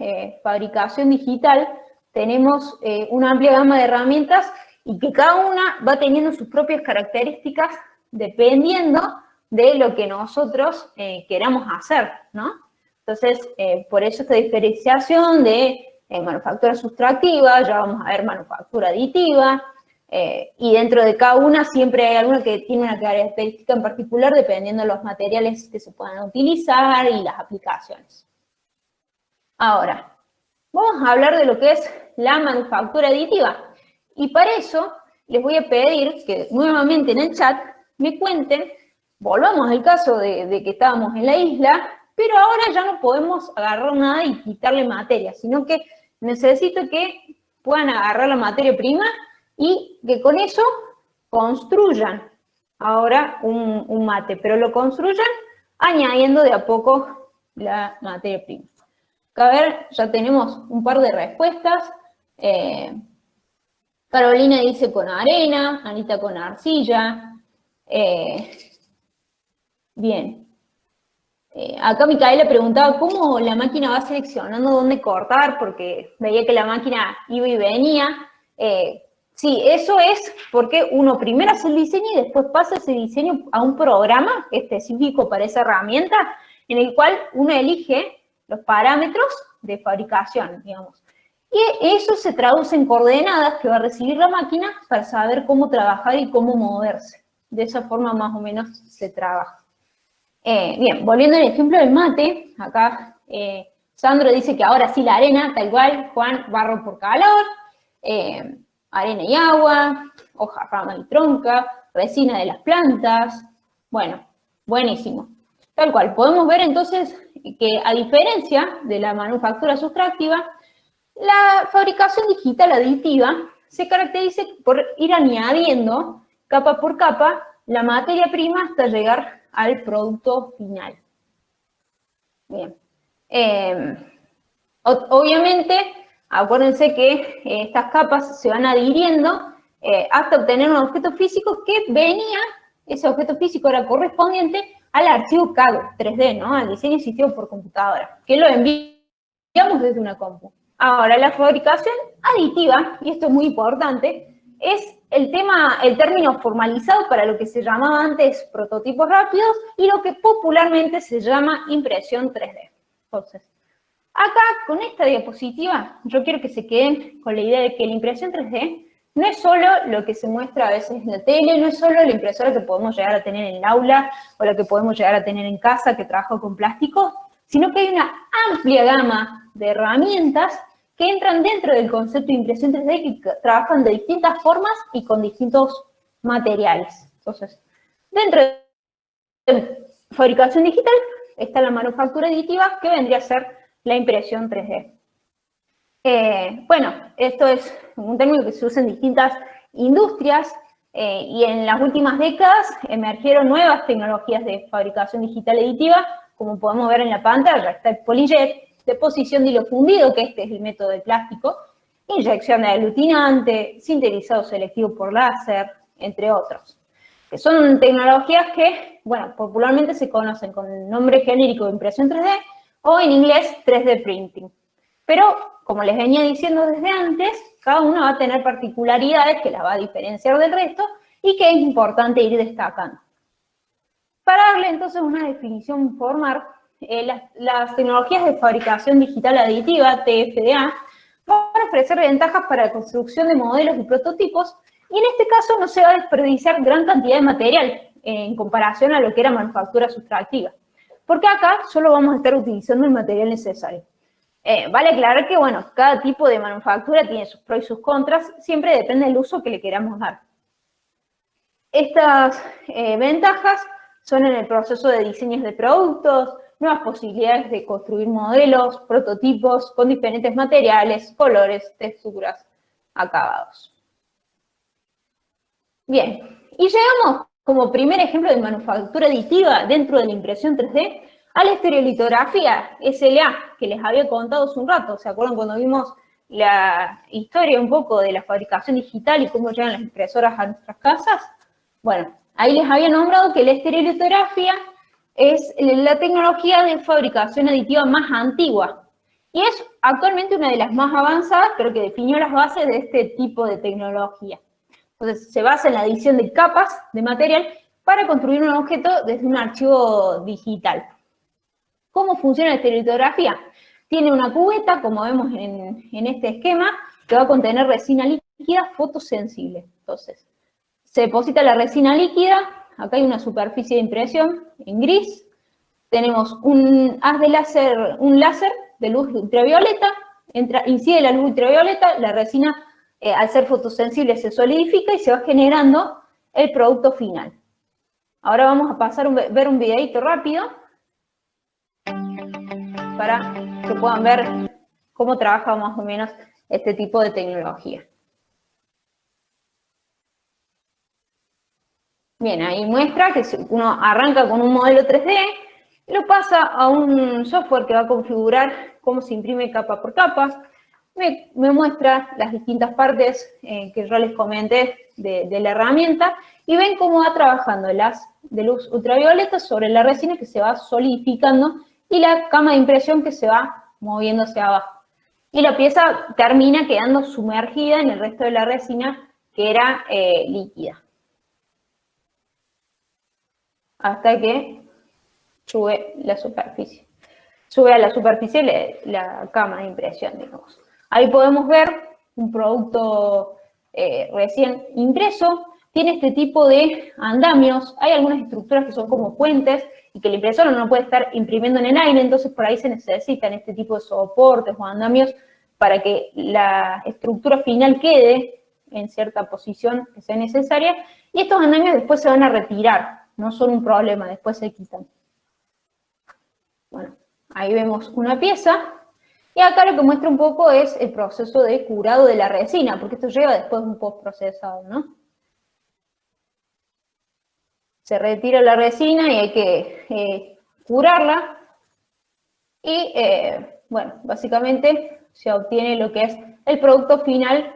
fabricación digital, tenemos una amplia gama de herramientas y que cada una va teniendo sus propias características dependiendo de lo que nosotros queramos hacer, ¿no? Entonces, por eso esta diferenciación de manufactura sustractiva, ya vamos a ver manufactura aditiva, y dentro de cada una siempre hay alguna que tiene una característica en particular dependiendo de los materiales que se puedan utilizar y las aplicaciones. Ahora, vamos a hablar de lo que es la manufactura aditiva. Y para eso les voy a pedir que nuevamente en el chat me cuenten, volvamos al caso de que estábamos en la isla, pero ahora ya no podemos agarrar nada y quitarle materia, sino que necesito que puedan agarrar la materia prima y que con eso construyan ahora un mate, pero lo construyan añadiendo de a poco la materia prima. Acá a ver, ya tenemos un par de respuestas. Carolina dice con arena, Anita con arcilla. Bien. Acá Micaela preguntaba cómo la máquina va seleccionando dónde cortar, porque veía que la máquina iba y venía. Sí, eso es porque uno primero hace el diseño y después pasa ese diseño a un programa específico para esa herramienta, en el cual uno elige los parámetros de fabricación, digamos. Y eso se traduce en coordenadas que va a recibir la máquina para saber cómo trabajar y cómo moverse. De esa forma más o menos se trabaja. Bien, volviendo al ejemplo del mate, acá Sandro dice que ahora sí la arena, tal cual, Juan, barro por calor, arena y agua, hoja, rama y tronca, resina de las plantas. Bueno, buenísimo. Tal cual, podemos ver entonces que a diferencia de la manufactura sustractiva, la fabricación digital aditiva se caracteriza por ir añadiendo capa por capa la materia prima hasta llegar al producto final. Bien. Obviamente, acuérdense que estas capas se van adhiriendo hasta obtener un objeto físico que venía, ese objeto físico era correspondiente al archivo CAD 3D, ¿no? Al diseño asistido por computadora, que lo enviamos desde una compu. Ahora, la fabricación aditiva, y esto es muy importante, es el término formalizado para lo que se llamaba antes prototipos rápidos y lo que popularmente se llama impresión 3D. Entonces, acá con esta diapositiva, yo quiero que se queden con la idea de que la impresión 3D no es solo lo que se muestra a veces en la tele, no es solo la impresora que podemos llegar a tener en el aula o la que podemos llegar a tener en casa que trabaja con plástico, sino que hay una amplia gama de herramientas que entran dentro del concepto de impresión 3D que trabajan de distintas formas y con distintos materiales. Entonces, dentro de fabricación digital está la manufactura aditiva, que vendría a ser la impresión 3D. Bueno, esto es un término que se usa en distintas industrias y en las últimas décadas emergieron nuevas tecnologías de fabricación digital aditiva, como podemos ver en la pantalla. Está el PolyJet, deposición de hilo fundido, que este es el método de plástico, inyección de aglutinante, sintetizado selectivo por láser, entre otros. Que son tecnologías que, bueno, popularmente se conocen con el nombre genérico de impresión 3D o en inglés 3D printing. Pero, como les venía diciendo desde antes, cada uno va a tener particularidades que las va a diferenciar del resto y que es importante ir destacando. Para darle entonces una definición formal, las tecnologías de fabricación digital aditiva, TFDA, van a ofrecer ventajas para la construcción de modelos y prototipos, y en este caso no se va a desperdiciar gran cantidad de material en comparación a lo que era manufactura sustractiva, porque acá solo vamos a estar utilizando el material necesario. Vale aclarar que, bueno, cada tipo de manufactura tiene sus pros y sus contras, siempre depende del uso que le queramos dar. Estas ventajas son en el proceso de diseños de productos, nuevas posibilidades de construir modelos, prototipos con diferentes materiales, colores, texturas, acabados. Bien, y llegamos como primer ejemplo de manufactura aditiva dentro de la impresión 3D a la estereolitografía SLA, que les había contado hace un rato. ¿Se acuerdan cuando vimos la historia un poco de la fabricación digital y cómo llegan las impresoras a nuestras casas? Bueno, ahí les había nombrado que la estereolitografía es la tecnología de fabricación aditiva más antigua y es actualmente una de las más avanzadas, pero que definió las bases de este tipo de tecnología. Entonces, se basa en la adición de capas de material para construir un objeto desde un archivo digital. ¿Cómo funciona la estereolitografía? Tiene una cubeta, como vemos en este esquema, que va a contener resina líquida fotosensible. Entonces, se deposita la resina líquida, acá hay una superficie de impresión en gris, tenemos un haz de láser, un láser de luz ultravioleta, incide la luz ultravioleta, la resina al ser fotosensible se solidifica y se va generando el producto final. Ahora vamos a pasar a ver un videito rápido para que puedan ver cómo trabaja más o menos este tipo de tecnología. Bien, ahí muestra que uno arranca con un modelo 3D, y lo pasa a un software que va a configurar cómo se imprime capa por capa. Me muestra las distintas partes que yo les comenté de la herramienta y ven cómo va trabajando el haz de luz ultravioleta sobre la resina que se va solidificando y la cama de impresión que se va moviendo hacia abajo. Y la pieza termina quedando sumergida en el resto de la resina que era líquida. Hasta que sube la superficie. Sube a la superficie la cama de impresión, digamos. Ahí podemos ver un producto recién impreso. Tiene este tipo de andamios. Hay algunas estructuras que son como puentes y que la impresora no puede estar imprimiendo en el aire, entonces por ahí se necesitan este tipo de soportes o andamios para que la estructura final quede en cierta posición que sea necesaria. Y estos andamios después se van a retirar, no son un problema, después se quitan. Bueno, ahí vemos una pieza. Y acá lo que muestra un poco es el proceso de curado de la resina, porque esto lleva después un postprocesado, ¿no? Se retira la resina y hay que curarla. Y, bueno, básicamente se obtiene lo que es el producto final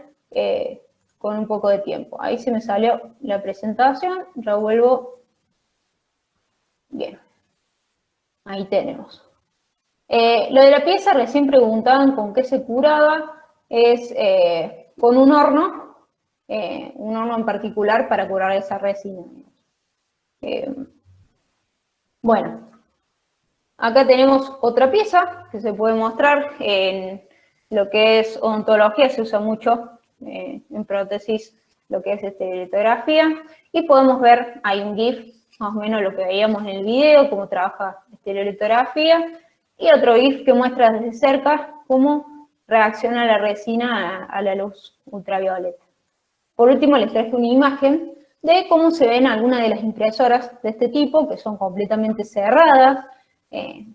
con un poco de tiempo. Ahí se me salió la presentación, ya vuelvo. Bien, ahí tenemos. Lo de la pieza, recién preguntaban con qué se curaba, es con un horno en particular para curar esa resina. Bueno, acá tenemos otra pieza que se puede mostrar en lo que es odontología, se usa mucho en prótesis, lo que es estereolitografía, y podemos ver, hay un GIF, más o menos lo que veíamos en el video, cómo trabaja estereolitografía, y otro GIF que muestra desde cerca cómo reacciona la resina a la luz ultravioleta. Por último, les traje una imagen de cómo se ven algunas de las impresoras de este tipo, que son completamente cerradas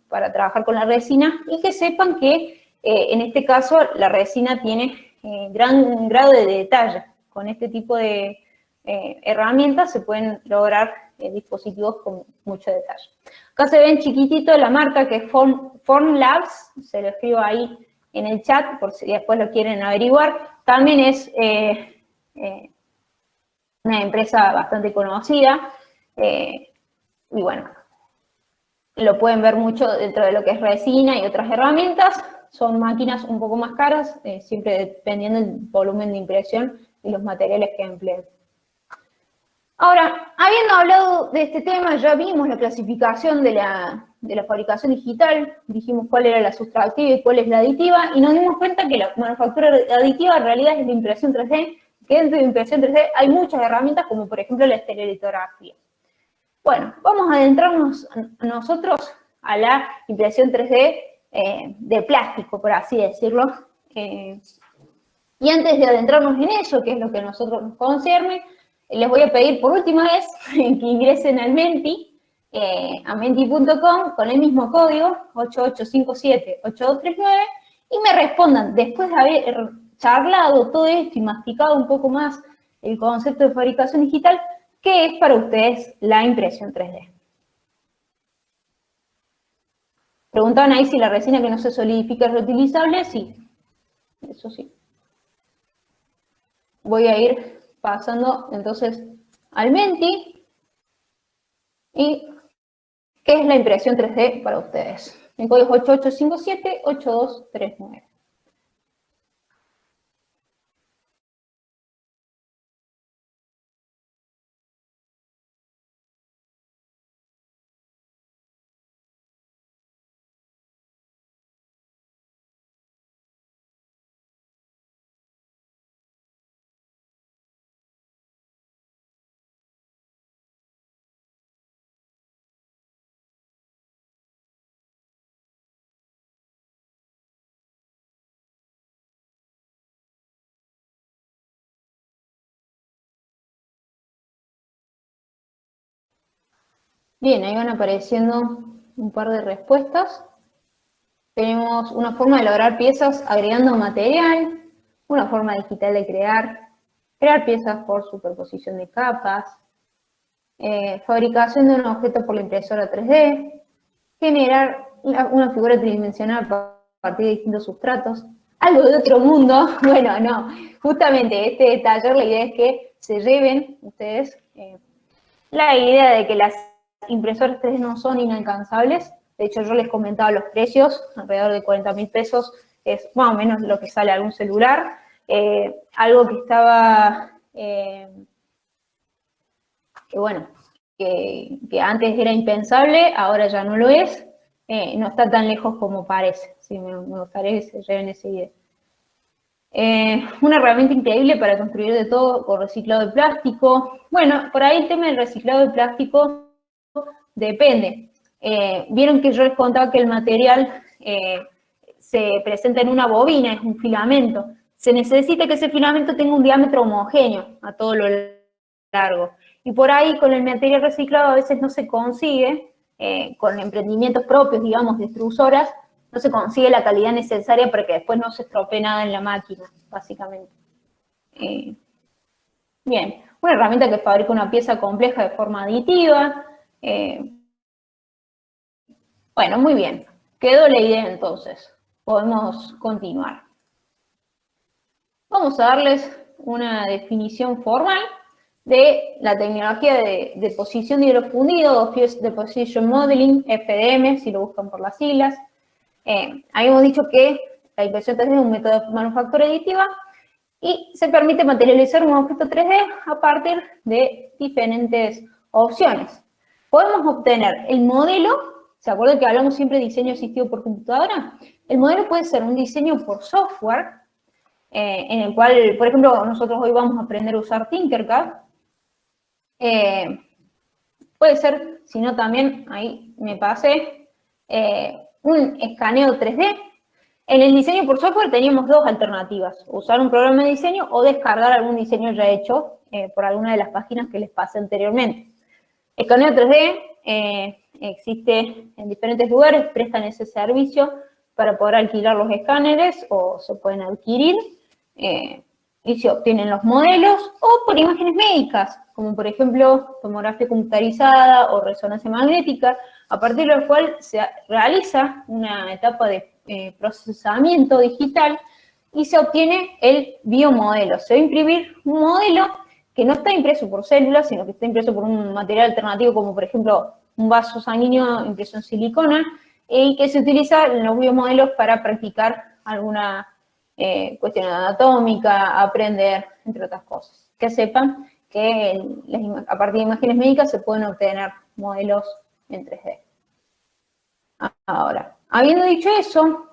para trabajar con la resina, y que sepan que en este caso la resina tiene gran grado de detalle. Con este tipo de herramientas se pueden lograr dispositivos con mucho detalle. Acá se ve en chiquitito la marca que es Formlabs, se lo escribo ahí en el chat por si después lo quieren averiguar. También es una empresa bastante conocida y bueno, lo pueden ver mucho dentro de lo que es resina y otras herramientas. Son máquinas un poco más caras, siempre dependiendo del volumen de impresión y los materiales que empleen. Ahora, habiendo hablado de este tema, ya vimos la clasificación de la fabricación digital, dijimos cuál era la sustractiva y cuál es la aditiva, y nos dimos cuenta que la manufactura aditiva en realidad es la impresión 3D, que dentro de impresión 3D hay muchas herramientas, como por ejemplo la estereolitografía. Bueno, vamos a adentrarnos nosotros a la impresión 3D de plástico, por así decirlo. Y antes de adentrarnos en eso, que es lo que a nosotros nos concierne, les voy a pedir por última vez que ingresen al Menti, a menti.com con el mismo código, 8857-8239, y me respondan, después de haber charlado todo esto y masticado un poco más el concepto de fabricación digital, ¿qué es para ustedes la impresión 3D? Preguntaban ahí si la resina que no se solidifica es reutilizable. Sí, eso sí. Voy a ir pasando entonces al Menti. ¿Y qué es la impresión 3D para ustedes? El código es 8857-8239. Bien, ahí van apareciendo un par de respuestas. Tenemos una forma de lograr piezas agregando material, una forma digital de crear piezas por superposición de capas, fabricación de un objeto por la impresora 3D, generar una figura tridimensional a partir de distintos sustratos, algo de otro mundo. Bueno, no, justamente este taller la idea es que se lleven ustedes la idea de que las impresoras 3D no son inalcanzables. De hecho, yo les comentaba los precios, alrededor de 40.000 pesos es más o menos lo que sale algún celular. Algo que estaba, que bueno, que antes era impensable, ahora ya no lo es. No está tan lejos como parece. Sí, me gustaría que se lleven esa idea. Una herramienta increíble para construir de todo con reciclado de plástico. Bueno, por ahí el tema del reciclado de plástico depende. Vieron que yo les contaba que el material se presenta en una bobina, es un filamento. Se necesita que ese filamento tenga un diámetro homogéneo a todo lo largo. Y por ahí con el material reciclado a veces no se consigue, con emprendimientos propios, digamos, de extrusoras, no se consigue la calidad necesaria para que después no se estropee nada en la máquina, básicamente. Bien, una herramienta que fabrica una pieza compleja de forma aditiva. Bueno, muy bien. Quedó la idea entonces. Podemos continuar. Vamos a darles una definición formal de la tecnología de deposición de hidro fundido, o Fused Deposition Modeling, FDM, si lo buscan por las siglas. Habíamos dicho que la impresión 3D es un método de manufactura aditiva y se permite materializar un objeto 3D a partir de diferentes opciones. Podemos obtener el modelo. ¿Se acuerdan que hablamos siempre de diseño asistido por computadora? El modelo puede ser un diseño por software, en el cual, por ejemplo, nosotros hoy vamos a aprender a usar Tinkercad. Puede ser, si no también, ahí me pasé, un escaneo 3D. En el diseño por software teníamos dos alternativas: usar un programa de diseño o descargar algún diseño ya hecho por alguna de las páginas que les pasé anteriormente. Escaneo 3D existe en diferentes lugares, prestan ese servicio para poder alquilar los escáneres o se pueden adquirir y se obtienen los modelos, o por imágenes médicas, como por ejemplo tomografía computarizada o resonancia magnética, a partir de lo cual se realiza una etapa de procesamiento digital y se obtiene el biomodelo. Se va a imprimir un modelo que no está impreso por células, sino que está impreso por un material alternativo, como por ejemplo un vaso sanguíneo impreso en silicona, y que se utiliza en los biomodelos para practicar alguna cuestión anatómica, aprender, entre otras cosas. Que sepan que a partir de imágenes médicas se pueden obtener modelos en 3D. Ahora, habiendo dicho eso,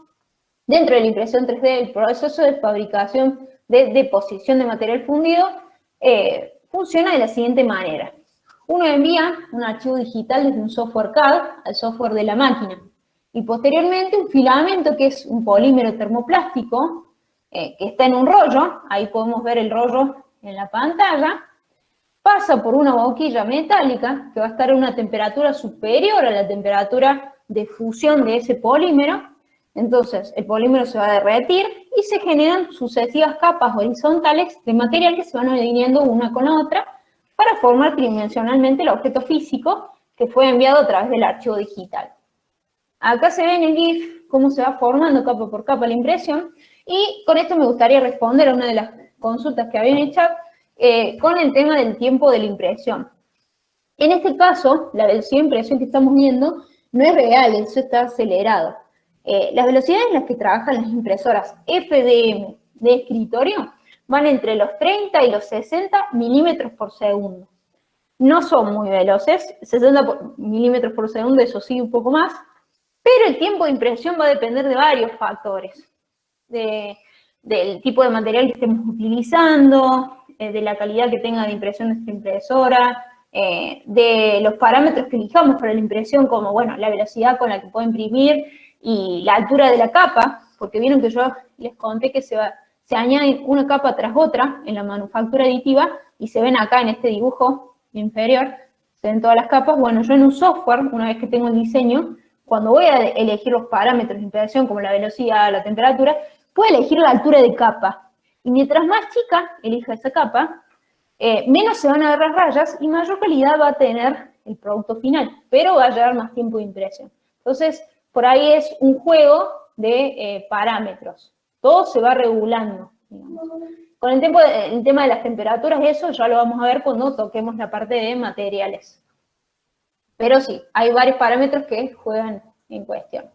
dentro de la impresión 3D, el proceso de fabricación de deposición de material fundido funciona de la siguiente manera. Uno envía un archivo digital desde un software CAD al software de la máquina, y posteriormente un filamento, que es un polímero termoplástico, que está en un rollo, ahí podemos ver el rollo en la pantalla, pasa por una boquilla metálica que va a estar a una temperatura superior a la temperatura de fusión de ese polímero. Entonces el polímero se va a derretir y se generan sucesivas capas horizontales de material que se van alineando una con la otra para formar tridimensionalmente el objeto físico que fue enviado a través del archivo digital. Acá se ve en el GIF cómo se va formando capa por capa la impresión, y con esto me gustaría responder a una de las consultas que habían hecho con el tema del tiempo de la impresión. En este caso, la velocidad de impresión que estamos viendo no es real, eso está acelerado. Las velocidades en las que trabajan las impresoras FDM de escritorio van entre los 30 y los 60 milímetros por segundo. No son muy veloces, 60 milímetros por segundo, eso sí, un poco más, pero el tiempo de impresión va a depender de varios factores. Del tipo de material que estemos utilizando, de la calidad que tenga de impresión nuestra impresora, de los parámetros que elijamos para la impresión, como, bueno, la velocidad con la que puedo imprimir y la altura de la capa, porque vieron que yo les conté que se añade una capa tras otra en la manufactura aditiva, y se ven acá en este dibujo inferior, se ven todas las capas. Bueno, yo en un software, una vez que tengo el diseño, cuando voy a elegir los parámetros de impresión, como la velocidad, la temperatura, puedo elegir la altura de capa. Y mientras más chica elija esa capa, menos se van a ver las rayas y mayor calidad va a tener el producto final, pero va a llevar más tiempo de impresión. Entonces, por ahí es un juego de parámetros. Todo se va regulando, digamos. Con el tema de las temperaturas, eso ya lo vamos a ver cuando toquemos la parte de materiales. Pero sí, hay varios parámetros que juegan en cuestión.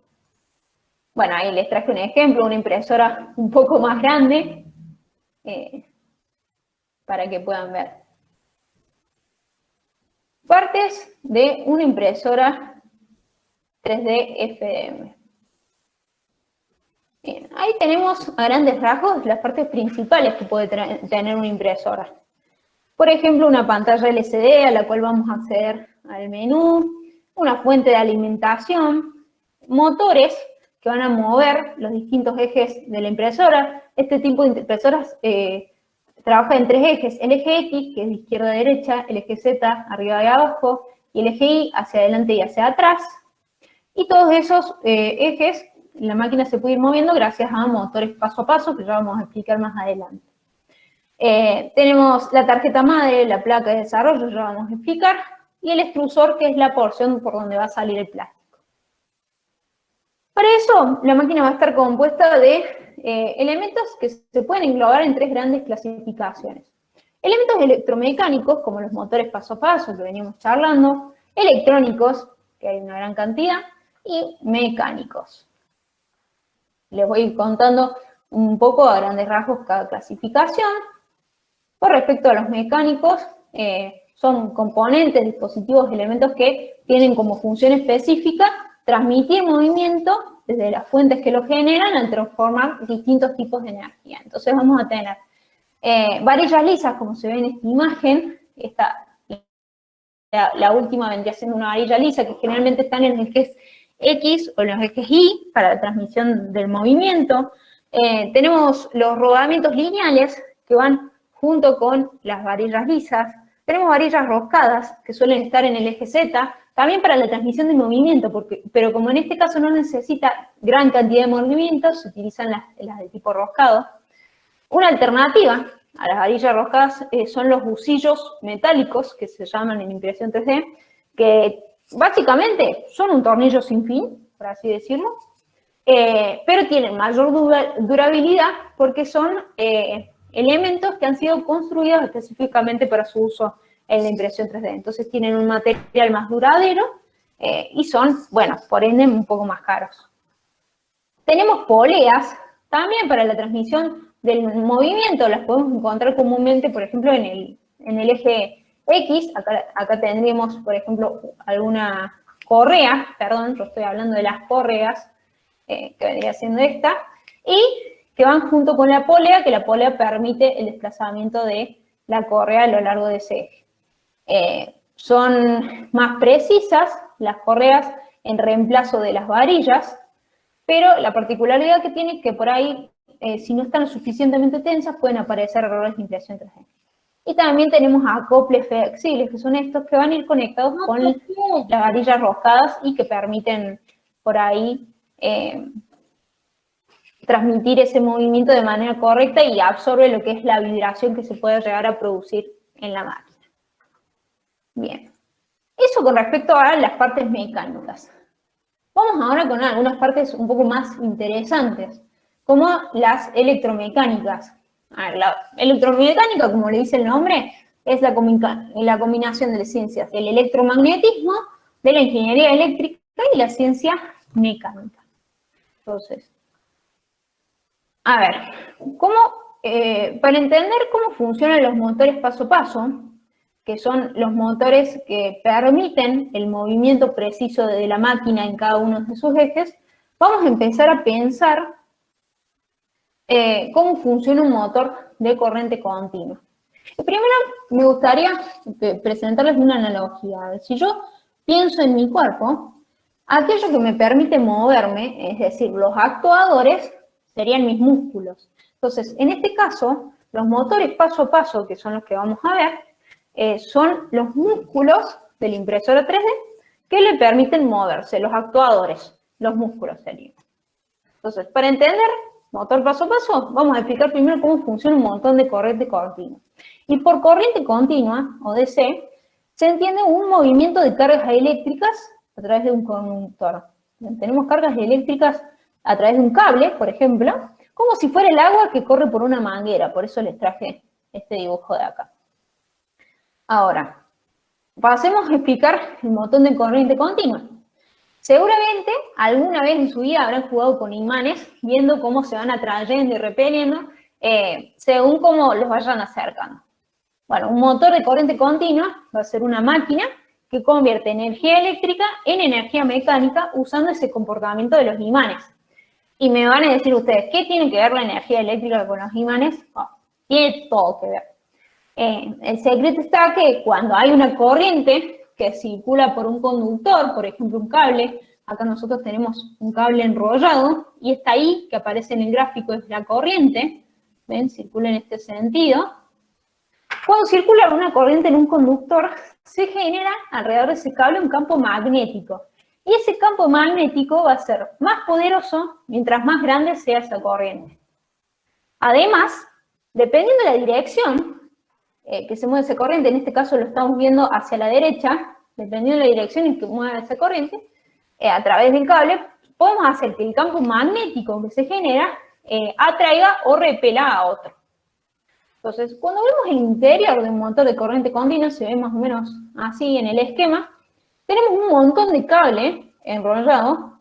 Bueno, ahí les traje un ejemplo, una impresora un poco más grande, para que puedan ver. Partes de una impresora 3D FDM. Bien, ahí tenemos a grandes rasgos las partes principales que puede tener una impresora. Por ejemplo, una pantalla LCD a la cual vamos a acceder al menú, una fuente de alimentación, motores que van a mover los distintos ejes de la impresora. Este tipo de impresoras trabaja en 3 ejes, el eje X, que es de izquierda a derecha, el eje Z, arriba y abajo, y el eje Y, hacia adelante y hacia atrás. Y todos esos ejes, la máquina se puede ir moviendo gracias a motores paso a paso, que ya vamos a explicar más adelante. Tenemos la tarjeta madre, la placa de desarrollo, ya vamos a explicar, y el extrusor, que es la porción por donde va a salir el plástico. Para eso, la máquina va a estar compuesta de elementos que se pueden englobar en 3 grandes clasificaciones. Elementos electromecánicos, como los motores paso a paso que veníamos charlando, electrónicos, que hay una gran cantidad, y mecánicos. Les voy a ir contando un poco a grandes rasgos cada clasificación. Con respecto a los mecánicos, son componentes, dispositivos, elementos que tienen como función específica transmitir movimiento desde las fuentes que lo generan al transformar distintos tipos de energía. Entonces vamos a tener varillas lisas, como se ve en esta imagen. La última vendría siendo una varilla lisa, que generalmente están en los ejes X o en los ejes Y para la transmisión del movimiento. Tenemos los rodamientos lineales que van junto con las varillas lisas. Tenemos varillas roscadas que suelen estar en el eje Z, también para la transmisión de movimiento, pero como en este caso no necesita gran cantidad de movimientos, se utilizan las de tipo roscado. Una alternativa a las varillas roscadas son los busillos metálicos, que se llaman en impresión 3D, que básicamente son un tornillo sin fin, por así decirlo, pero tienen mayor durabilidad porque son elementos que han sido construidos específicamente para su uso en la impresión 3D. Entonces tienen un material más duradero y son, bueno, por ende, un poco más caros. Tenemos poleas, también para la transmisión del movimiento. Las podemos encontrar comúnmente, por ejemplo, en el eje X. Acá tendríamos, por ejemplo, alguna correa, perdón, yo estoy hablando de las correas, que vendría siendo esta, y que van junto con la polea, que la polea permite el desplazamiento de la correa a lo largo de ese eje. Son más precisas las correas en reemplazo de las varillas, pero la particularidad que tiene es que por ahí, si no están suficientemente tensas, pueden aparecer errores de impresión 3D. Y también tenemos acoples flexibles, que son estos que van a ir conectados con las varillas roscadas y que permiten por ahí transmitir ese movimiento de manera correcta y absorbe lo que es la vibración que se puede llegar a producir en la máquina. Bien, eso con respecto a las partes mecánicas. Vamos ahora con algunas partes un poco más interesantes, como las electromecánicas. A ver, la electromecánica, como le dice el nombre, es la combinación de las ciencias del electromagnetismo, de la ingeniería eléctrica y la ciencia mecánica. Entonces, a ver, para entender cómo funcionan los motores paso a paso, que son los motores que permiten el movimiento preciso de la máquina en cada uno de sus ejes, vamos a empezar a pensar cómo funciona un motor de corriente continua. Primero me gustaría presentarles una analogía. Si yo pienso en mi cuerpo, aquello que me permite moverme, es decir, los actuadores, serían mis músculos. Entonces, en este caso, los motores paso a paso, que son los que vamos a ver, son los músculos de la impresora 3D que le permiten moverse, los actuadores, los músculos serían. Entonces, para entender motor paso a paso, vamos a explicar primero cómo funciona un montón de corriente continua. Y por corriente continua, o DC, se entiende un movimiento de cargas eléctricas a través de un conductor. Tenemos cargas eléctricas a través de un cable, por ejemplo, como si fuera el agua que corre por una manguera, por eso les traje este dibujo de acá. Ahora, pasemos a explicar el motor de corriente continua. Seguramente alguna vez en su vida habrán jugado con imanes, viendo cómo se van atrayendo y repeliendo, según cómo los vayan acercando. Bueno, un motor de corriente continua va a ser una máquina que convierte energía eléctrica en energía mecánica usando ese comportamiento de los imanes. Y me van a decir ustedes, ¿qué tiene que ver la energía eléctrica con los imanes? Oh, tiene todo que ver. El secreto está que cuando hay una corriente que circula por un conductor, por ejemplo un cable, acá nosotros tenemos un cable enrollado, y está ahí, que aparece en el gráfico, es la corriente, ¿ven? Circula en este sentido. Cuando circula una corriente en un conductor, se genera alrededor de ese cable un campo magnético. Y ese campo magnético va a ser más poderoso mientras más grande sea esa corriente. Además, dependiendo de la dirección que se mueve esa corriente, en este caso lo estamos viendo hacia la derecha, dependiendo de la dirección en que mueva esa corriente, a través del cable, podemos hacer que el campo magnético que se genera atraiga o repela a otro. Entonces, cuando vemos el interior de un motor de corriente continua, se ve más o menos así en el esquema, tenemos un montón de cable enrollado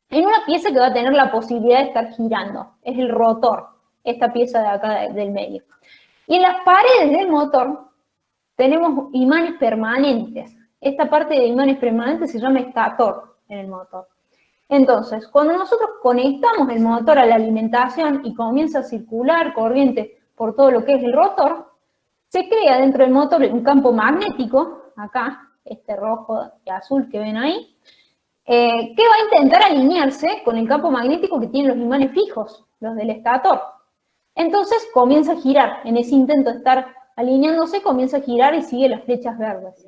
en una pieza que va a tener la posibilidad de estar girando. Es el rotor, esta pieza de acá del medio. Y en las paredes del motor tenemos imanes permanentes. Esta parte de imanes permanentes se llama estator en el motor. Entonces, cuando nosotros conectamos el motor a la alimentación y comienza a circular corriente por todo lo que es el rotor, se crea dentro del motor un campo magnético, acá, este rojo y azul que ven ahí, que va a intentar alinearse con el campo magnético que tienen los imanes fijos, los del estator. Entonces comienza a girar, en ese intento de estar alineándose, comienza a girar y sigue las flechas verdes.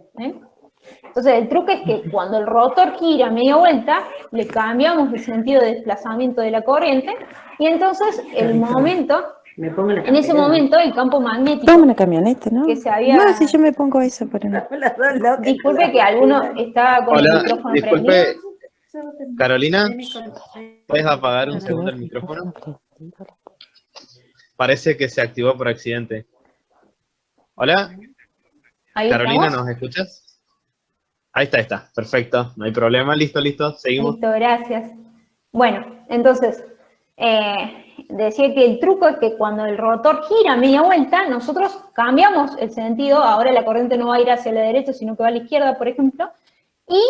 Entonces el truco es que cuando el rotor gira media vuelta, le cambiamos el sentido de desplazamiento de la corriente, y entonces en ese momento el campo magnético... Toma una camioneta, ¿no? Que se había... No, si yo me pongo eso para no. Disculpe que alguno estaba con el micrófono disculpe, prendido. Carolina, ¿puedes apagar un segundo el micrófono? Parece que se activó por accidente. Hola, Ahí Carolina, estamos. ¿nos escuchas? Ahí está, perfecto, no hay problema, listo, seguimos. Listo, gracias. Bueno, entonces, decía que el truco es que cuando el rotor gira media vuelta, nosotros cambiamos el sentido, ahora la corriente no va a ir hacia la derecha, sino que va a la izquierda, por ejemplo, y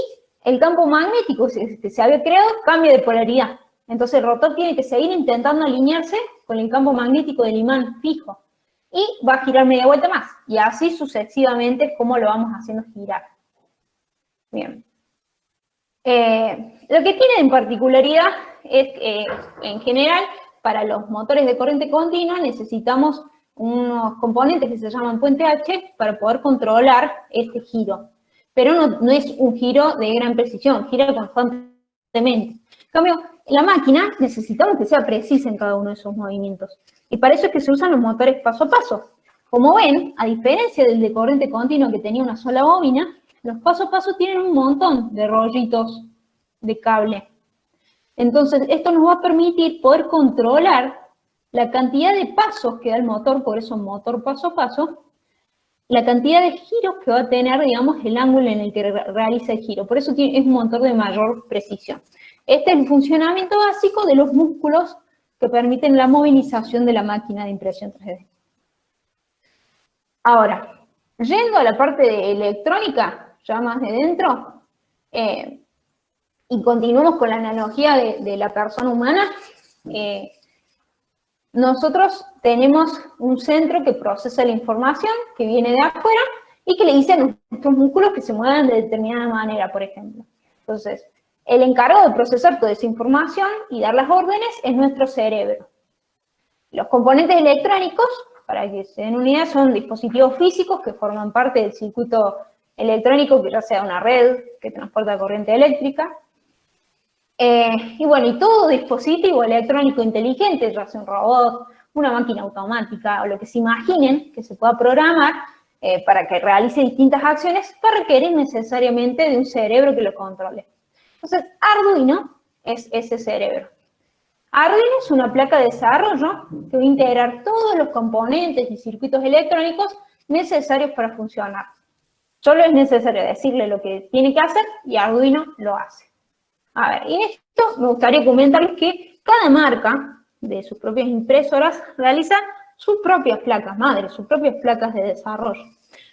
el campo magnético que se había creado cambia de polaridad. Entonces el rotor tiene que seguir intentando alinearse con el campo magnético del imán fijo, y va a girar media vuelta más, y así sucesivamente es como lo vamos haciendo girar. Bien. Lo que tiene en particularidad es que, en general, para los motores de corriente continua necesitamos unos componentes que se llaman puente H para poder controlar este giro. Pero no es un giro de gran precisión, gira constantemente. En cambio, en la máquina necesitamos que sea precisa en cada uno de esos movimientos. Y para eso es que se usan los motores paso a paso. Como ven, a diferencia del de corriente continua que tenía una sola bobina, los paso a paso tienen un montón de rollitos de cable. Entonces, esto nos va a permitir poder controlar la cantidad de pasos que da el motor, por eso motor paso a paso, la cantidad de giros que va a tener, digamos, el ángulo en el que realiza el giro. Por eso es un motor de mayor precisión. Este es el funcionamiento básico de los músculos que permiten la movilización de la máquina de impresión 3D. Ahora, yendo a la parte de electrónica, ya más de dentro, y continuamos con la analogía de la persona humana, nosotros tenemos un centro que procesa la información que viene de afuera y que le dice a nuestros músculos que se muevan de determinada manera, por ejemplo. Entonces, el encargado de procesar toda esa información y dar las órdenes es nuestro cerebro. Los componentes electrónicos, para que se den una idea, son dispositivos físicos que forman parte del circuito electrónico, que ya sea una red que transporta corriente eléctrica. Y bueno, y todo dispositivo electrónico inteligente, ya sea un robot, una máquina automática o lo que se imaginen que se pueda programar para que realice distintas acciones, va a requerir necesariamente de un cerebro que lo controle. Entonces, Arduino es ese cerebro. Arduino es una placa de desarrollo que va a integrar todos los componentes y circuitos electrónicos necesarios para funcionar. Solo es necesario decirle lo que tiene que hacer y Arduino lo hace. A ver, y en esto me gustaría comentarles que cada marca de sus propias impresoras realiza sus propias placas madre, sus propias placas de desarrollo.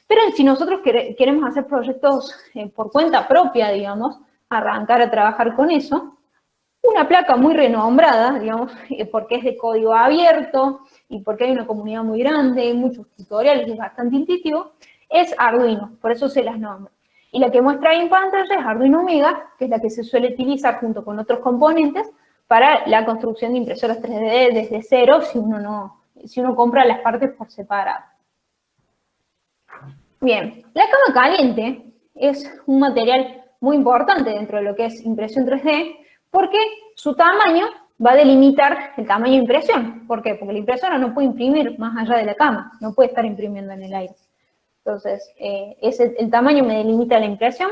Pero si nosotros queremos hacer proyectos por cuenta propia, digamos, arrancar a trabajar con eso, una placa muy renombrada, digamos, porque es de código abierto y porque hay una comunidad muy grande, muchos tutoriales y es bastante intuitivo, es Arduino, por eso se las nombra. Y la que muestra ahí en pantalla es Arduino Mega, que es la que se suele utilizar junto con otros componentes para la construcción de impresoras 3D desde cero, si uno compra las partes por separado. Bien, la cama caliente es un material muy importante dentro de lo que es impresión 3D, porque su tamaño va a delimitar el tamaño de impresión. ¿Por qué? Porque la impresora no puede imprimir más allá de la cama, no puede estar imprimiendo en el aire. Entonces, el tamaño me delimita la impresión.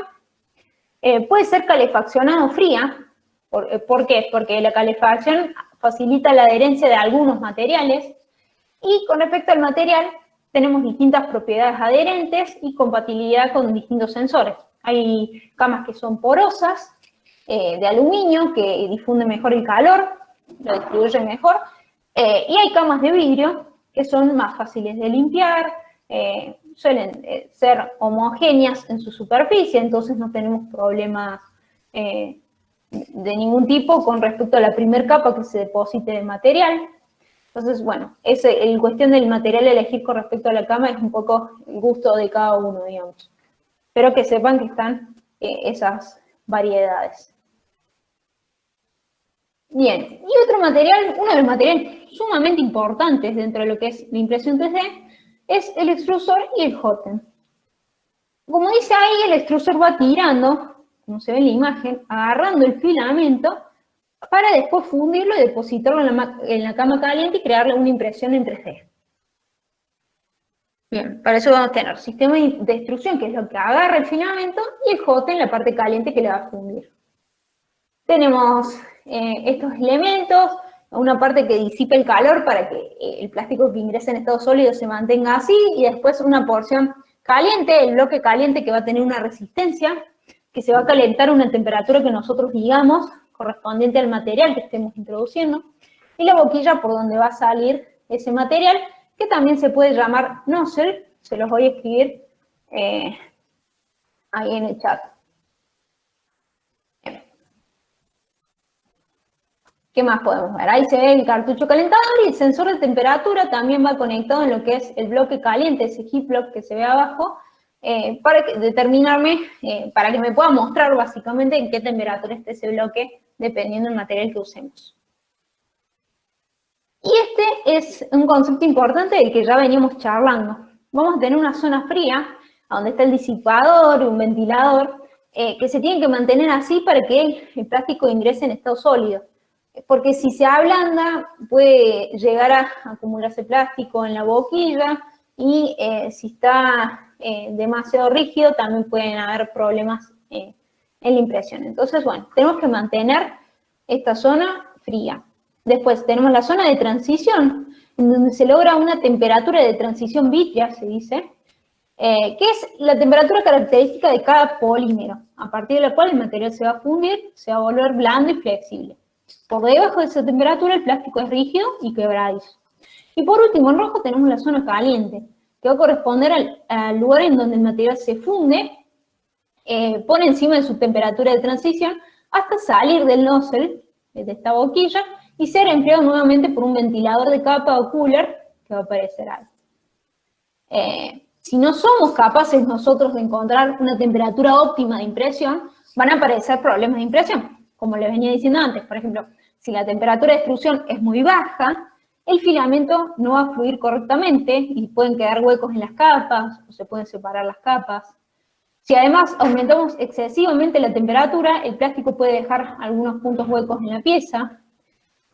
Puede ser calefaccionada o fría. ¿Por qué? Porque la calefacción facilita la adherencia de algunos materiales. Y con respecto al material, tenemos distintas propiedades adherentes y compatibilidad con distintos sensores. Hay camas que son porosas, de aluminio, que difunden mejor el calor, lo distribuyen mejor. Y hay camas de vidrio, que son más fáciles de limpiar, suelen ser homogéneas en su superficie, entonces no tenemos problemas de ningún tipo con respecto a la primera capa que se deposite de material. Entonces, bueno, la cuestión del material a elegir con respecto a la cama es un poco el gusto de cada uno, digamos. Pero que sepan que están esas variedades. Bien, y otro material, uno de los materiales sumamente importantes dentro de lo que es la impresión 3D, es el extrusor y el hot-end. Como dice ahí, el extrusor va tirando, como se ve en la imagen, agarrando el filamento para después fundirlo y depositarlo en la cama caliente y crearle una impresión en 3D. Bien, para eso vamos a tener sistema de extrusión, que es lo que agarra el filamento, y el hot-end, la parte caliente que le va a fundir. Tenemos estos elementos, una parte que disipa el calor para que el plástico que ingresa en estado sólido se mantenga así, y después una porción caliente, el bloque caliente que va a tener una resistencia, que se va a calentar a una temperatura que nosotros digamos, correspondiente al material que estemos introduciendo, y la boquilla por donde va a salir ese material, que también se puede llamar nozzle, se los voy a escribir ahí en el chat. ¿Qué más podemos ver? Ahí se ve el cartucho calentador y el sensor de temperatura también va conectado en lo que es el bloque caliente, ese heat block que se ve abajo, para para que me pueda mostrar básicamente en qué temperatura esté ese bloque, dependiendo del material que usemos. Y este es un concepto importante del que ya veníamos charlando. Vamos a tener una zona fría, donde está el disipador y un ventilador, que se tienen que mantener así para que el plástico ingrese en estado sólido. Porque si se ablanda, puede llegar a acumularse plástico en la boquilla, y si está demasiado rígido, también pueden haber problemas en la impresión. Entonces, bueno, tenemos que mantener esta zona fría. Después tenemos la zona de transición, en donde se logra una temperatura de transición vítrea, se dice, que es la temperatura característica de cada polímero, a partir de la cual el material se va a fundir, se va a volver blando y flexible. Por debajo de esa temperatura el plástico es rígido y quebradizo. Y por último, en rojo tenemos la zona caliente, que va a corresponder al lugar en donde el material se funde, pone encima de su temperatura de transición, hasta salir del nozzle, de esta boquilla, y ser enfriado nuevamente por un ventilador de capa o cooler que va a aparecer ahí. Si no somos capaces nosotros de encontrar una temperatura óptima de impresión, van a aparecer problemas de impresión. Como les venía diciendo antes, por ejemplo, si la temperatura de extrusión es muy baja, el filamento no va a fluir correctamente y pueden quedar huecos en las capas o se pueden separar las capas. Si además aumentamos excesivamente la temperatura, el plástico puede dejar algunos puntos huecos en la pieza.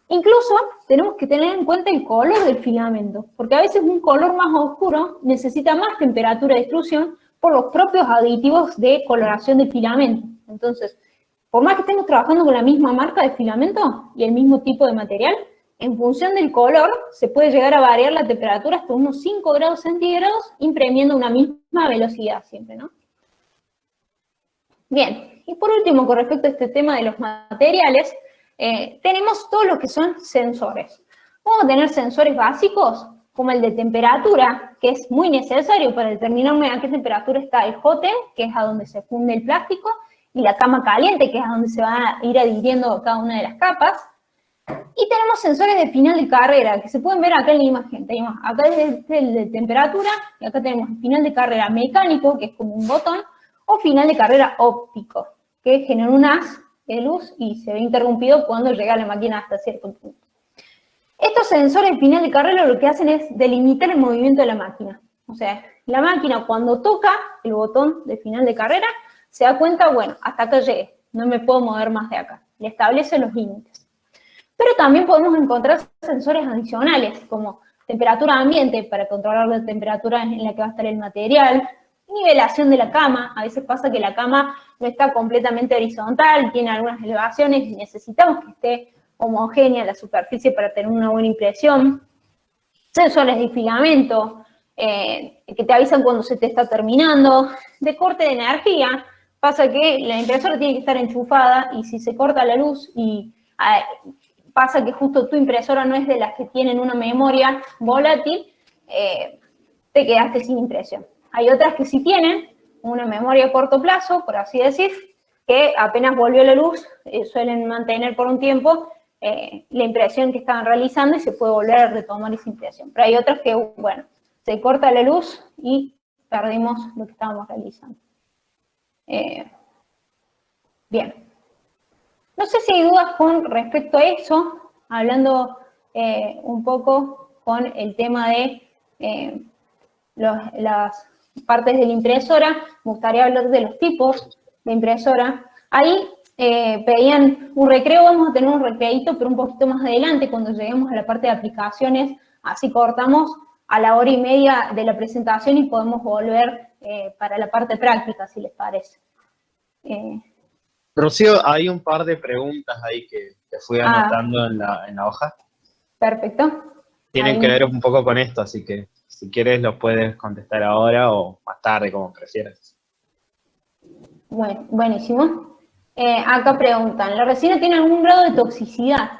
Incluso tenemos que tener en cuenta el color del filamento, porque a veces un color más oscuro necesita más temperatura de extrusión por los propios aditivos de coloración del filamento. Entonces, por más que estemos trabajando con la misma marca de filamento y el mismo tipo de material, en función del color se puede llegar a variar la temperatura hasta unos 5 grados centígrados, imprimiendo una misma velocidad siempre, ¿no? Bien, y por último, con respecto a este tema de los materiales, tenemos todo lo que son sensores. Vamos a tener sensores básicos, como el de temperatura, que es muy necesario para determinar a qué temperatura está el hot end, que es a donde se funde el plástico, y la cama caliente, que es a donde se va a ir adhiriendo cada una de las capas. Y tenemos sensores de final de carrera, que se pueden ver acá en la imagen. Tenemos acá el de temperatura, y acá tenemos el final de carrera mecánico, que es como un botón, o final de carrera óptico, que genera un haz de luz y se ve interrumpido cuando llega la máquina hasta cierto punto. Estos sensores de final de carrera lo que hacen es delimitar el movimiento de la máquina. O sea, la máquina cuando toca el botón de final de carrera, se da cuenta, bueno, hasta acá llegué, no me puedo mover más de acá. Le establece los límites. Pero también podemos encontrar sensores adicionales, como temperatura ambiente, para controlar la temperatura en la que va a estar el material, nivelación de la cama. A veces pasa que la cama no está completamente horizontal, tiene algunas elevaciones y necesitamos que esté homogénea la superficie para tener una buena impresión. Sensores de filamento, que te avisan cuando se te está terminando. De corte de energía, pasa que la impresora tiene que estar enchufada y si se corta la luz y pasa que justo tu impresora no es de las que tienen una memoria volátil, te quedaste sin impresión. Hay otras que sí tienen una memoria a corto plazo, por así decir, que apenas volvió la luz, suelen mantener por un tiempo la impresión que estaban realizando y se puede volver a retomar esa impresión. Pero hay otras que, bueno, se corta la luz y perdimos lo que estábamos realizando. Bien. No sé si hay dudas con respecto a eso, hablando un poco con el tema de las partes de la impresora. Me gustaría hablar de los tipos de impresora. Ahí pedían un recreo, vamos a tener un recreito, pero un poquito más adelante, cuando lleguemos a la parte de aplicaciones, así cortamos a la hora y media de la presentación y podemos volver para la parte práctica, si les parece. Rocío, hay un par de preguntas ahí que fui anotando en la hoja. Perfecto. Tienen que ver un poco con esto, así que si quieres lo puedes contestar ahora o más tarde, como prefieras. Bueno, buenísimo. Acá preguntan, ¿la resina tiene algún grado de toxicidad?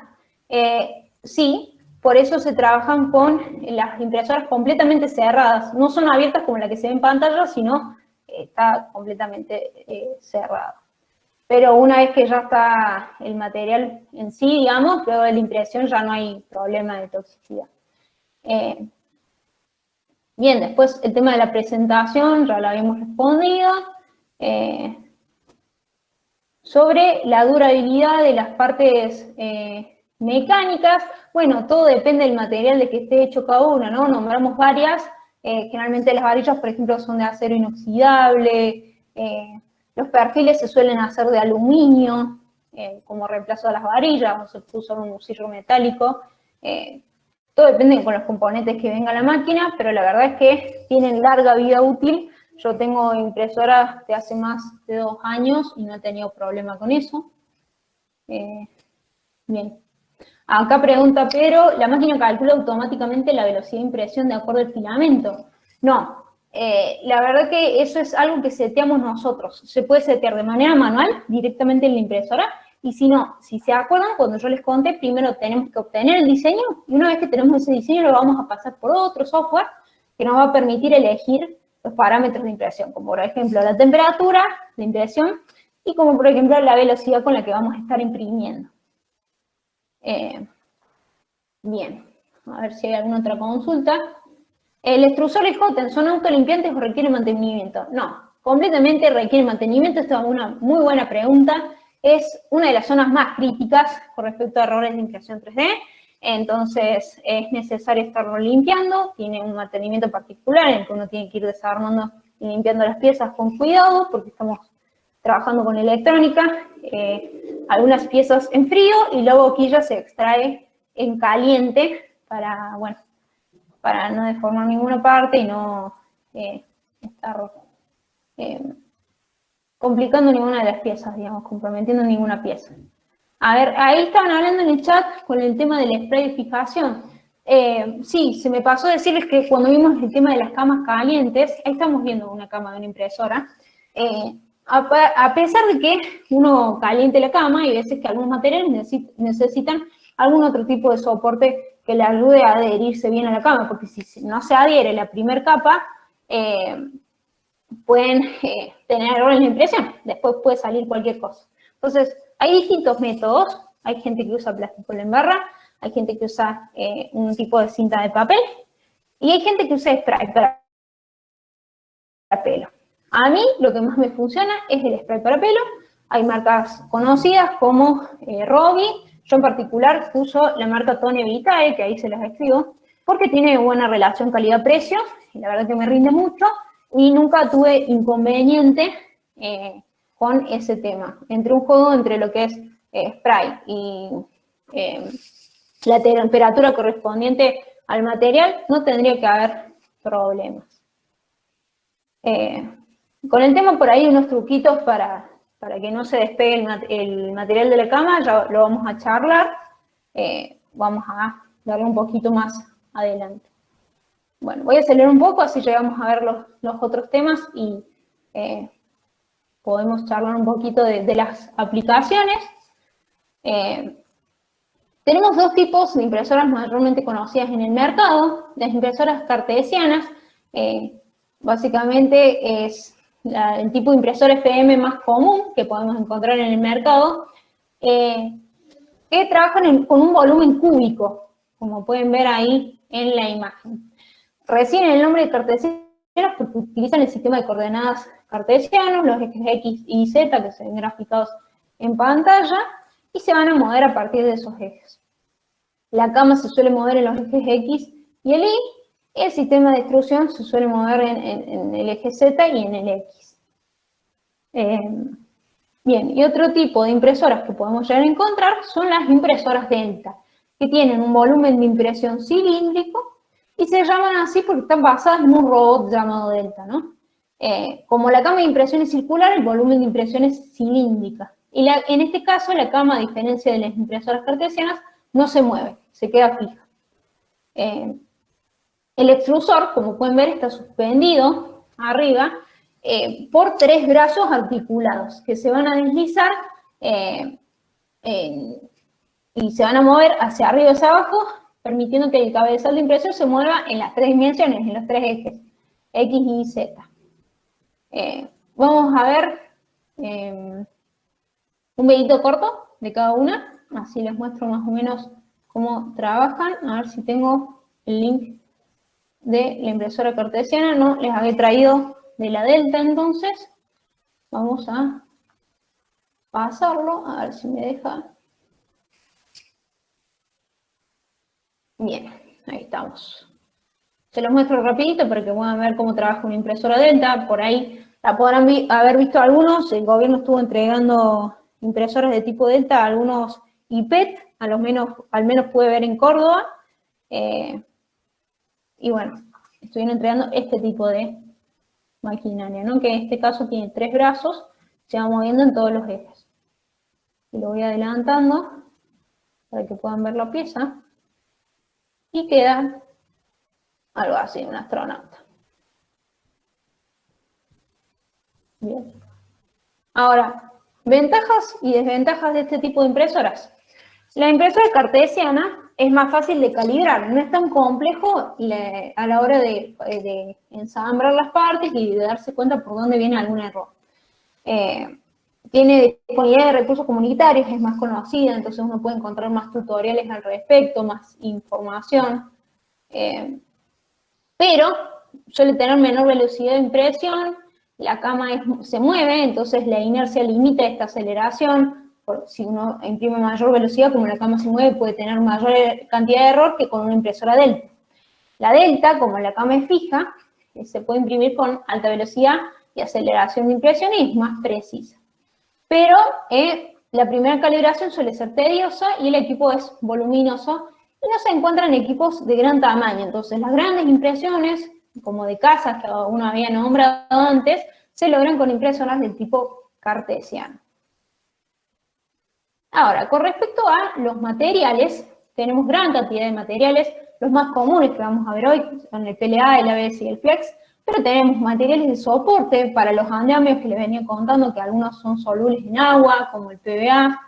Sí, por eso se trabajan con las impresoras completamente cerradas. No son abiertas como la que se ve en pantalla, sino está completamente cerrada. Pero una vez que ya está el material en sí, digamos, luego de la impresión ya no hay problema de toxicidad. Bien, después el tema de la presentación, ya lo habíamos respondido. Sobre la durabilidad de las partes mecánicas, bueno, todo depende del material de que esté hecho cada una, ¿no? Nombramos varias, generalmente las varillas, por ejemplo, son de acero inoxidable, los perfiles se suelen hacer de aluminio, como reemplazo a las varillas, o se puso un usillo metálico. Todo depende con los componentes que venga la máquina, pero la verdad es que tienen larga vida útil. Yo tengo impresoras de hace más de 2 años y no he tenido problema con eso. Bien. Acá pregunta, pero ¿la máquina calcula automáticamente la velocidad de impresión de acuerdo al filamento? No. La verdad que eso es algo que seteamos nosotros. Se puede setear de manera manual, directamente en la impresora, y si no, si se acuerdan, cuando yo les conté, primero tenemos que obtener el diseño, y una vez que tenemos ese diseño lo vamos a pasar por otro software que nos va a permitir elegir los parámetros de impresión, como por ejemplo la temperatura de impresión, y como por ejemplo la velocidad con la que vamos a estar imprimiendo. Bien, a ver si hay alguna otra consulta. ¿El extrusor y hot end son autolimpiantes o requieren mantenimiento? No, completamente requiere mantenimiento. Esta es una muy buena pregunta. Es una de las zonas más críticas con respecto a errores de impresión 3D. Entonces es necesario estarlo limpiando. Tiene un mantenimiento particular en el que uno tiene que ir desarmando limpiando las piezas con cuidado, porque estamos trabajando con electrónica. Algunas piezas en frío y la boquilla se extrae en caliente para, bueno, para no deformar ninguna parte y no estar complicando ninguna de las piezas, digamos, comprometiendo ninguna pieza. A ver, ahí estaban hablando en el chat con el tema del spray de fijación. Sí, se me pasó decirles que cuando vimos el tema de las camas calientes, ahí estamos viendo una cama de una impresora, a pesar de que uno caliente la cama, hay veces que algunos materiales necesitan algún otro tipo de soporte que le ayude a adherirse bien a la cama, porque si no se adhiere la primera capa, pueden tener errores en la impresión, después puede salir cualquier cosa. Entonces, hay distintos métodos, hay gente que usa plástico en barra, hay gente que usa un tipo de cinta de papel, y hay gente que usa spray para pelo. A mí lo que más me funciona es el spray para pelo. Hay marcas conocidas como Robbie. Yo en particular uso la marca Tone Vitae, que ahí se las escribo, porque tiene buena relación calidad-precio, y la verdad que me rinde mucho, y nunca tuve inconveniente con ese tema. Entre un juego entre lo que es spray y la temperatura correspondiente al material, no tendría que haber problemas. Con el tema por ahí unos truquitos para que no se despegue el material de la cama, ya lo vamos a charlar, vamos a darle un poquito más adelante. Bueno, voy a acelerar un poco, así llegamos a ver los otros temas y podemos charlar un poquito de las aplicaciones. Tenemos dos tipos de impresoras mayormente conocidas en el mercado. Las impresoras cartesianas, básicamente es el tipo de impresora FM más común que podemos encontrar en el mercado, que trabajan con un volumen cúbico, como pueden ver ahí en la imagen. Reciben el nombre de cartesianos porque utilizan el sistema de coordenadas cartesianos, los ejes X y Z que se ven graficados en pantalla, y se van a mover a partir de esos ejes. La cama se suele mover en los ejes X y el Y, y el sistema de extrusión se suele mover en el eje Z y en el X. Bien, y otro tipo de impresoras que podemos llegar a encontrar son las impresoras Delta, que tienen un volumen de impresión cilíndrico y se llaman así porque están basadas en un robot llamado Delta, ¿no? Como la cama de impresión es circular, el volumen de impresión es cilíndrica. Y en este caso, la cama, a diferencia de las impresoras cartesianas, no se mueve, se queda fija. El extrusor, como pueden ver, está suspendido arriba por 3 brazos articulados que se van a deslizar y se van a mover hacia arriba y hacia abajo, permitiendo que el cabezal de impresión se mueva en las 3 dimensiones, en los 3 ejes, X, Y, Z. Vamos a ver un videito corto de cada una, así les muestro más o menos cómo trabajan. A ver si tengo el link de la impresora cartesiana. No, les había traído de la Delta, entonces vamos a pasarlo, a ver si me deja. Bien, ahí estamos. Se los muestro rapidito para que puedan ver cómo trabaja una impresora Delta. Por ahí la podrán haber visto algunos. El gobierno estuvo entregando impresoras de tipo Delta a algunos IPET, al menos pude ver en Córdoba. Y bueno, estuvieron entregando este tipo de maquinaria, ¿no? Que en este caso tiene 3 brazos, se va moviendo en todos los ejes. Y lo voy adelantando para que puedan ver la pieza. Y queda algo así, un astronauta. Bien. Ahora, ventajas y desventajas de este tipo de impresoras. La impresora cartesiana es más fácil de calibrar, no es tan complejo a la hora de ensamblar las partes y de darse cuenta por dónde viene algún error. Tiene disponibilidad de recursos comunitarios, es más conocida, entonces uno puede encontrar más tutoriales al respecto, más información. Pero suele tener menor velocidad de impresión, la cama se mueve, entonces la inercia limita esta aceleración. Si uno imprime mayor velocidad, como la cama se mueve, puede tener mayor cantidad de error que con una impresora Delta. La Delta, como la cama es fija, se puede imprimir con alta velocidad y aceleración de impresión y es más precisa. Pero la primera calibración suele ser tediosa y el equipo es voluminoso y no se encuentran equipos de gran tamaño. Entonces, las grandes impresiones, como de casas que uno había nombrado antes, se logran con impresoras del tipo cartesiano. Ahora, con respecto a los materiales, tenemos gran cantidad de materiales. Los más comunes que vamos a ver hoy son el PLA, el ABS y el Flex, pero tenemos materiales de soporte para los andamios que les venía contando, que algunos son solubles en agua, como el PVA,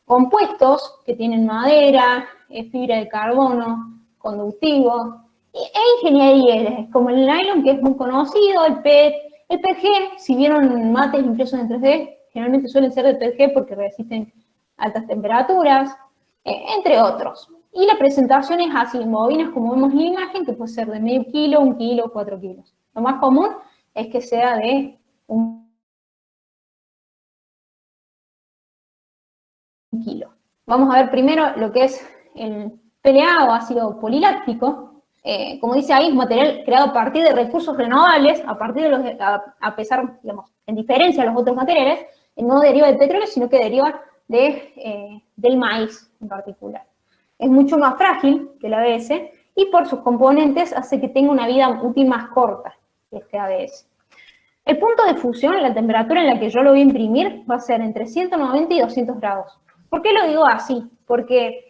compuestos que tienen madera, fibra de carbono, conductivo, e ingenierías, como el nylon, que es muy conocido, el PET, el PG, si vieron mates impresos en 3D, generalmente suelen ser de PG porque resisten altas temperaturas, entre otros. Y la presentación es así, en bobinas, como vemos en la imagen, que puede ser de medio kilo, 1 kilo, 4 kilos. Lo más común es que sea de 1 kilo. Vamos a ver primero lo que es el PLA o ácido poliláctico. Como dice ahí, es un material creado a partir de recursos renovables, a pesar, digamos, en diferencia a los otros materiales, no deriva del petróleo, sino que deriva del maíz en particular. Es mucho más frágil que el ABS y por sus componentes hace que tenga una vida útil más corta que este ABS. El punto de fusión, la temperatura en la que yo lo voy a imprimir, va a ser entre 190 y 200 grados. ¿Por qué lo digo así? Porque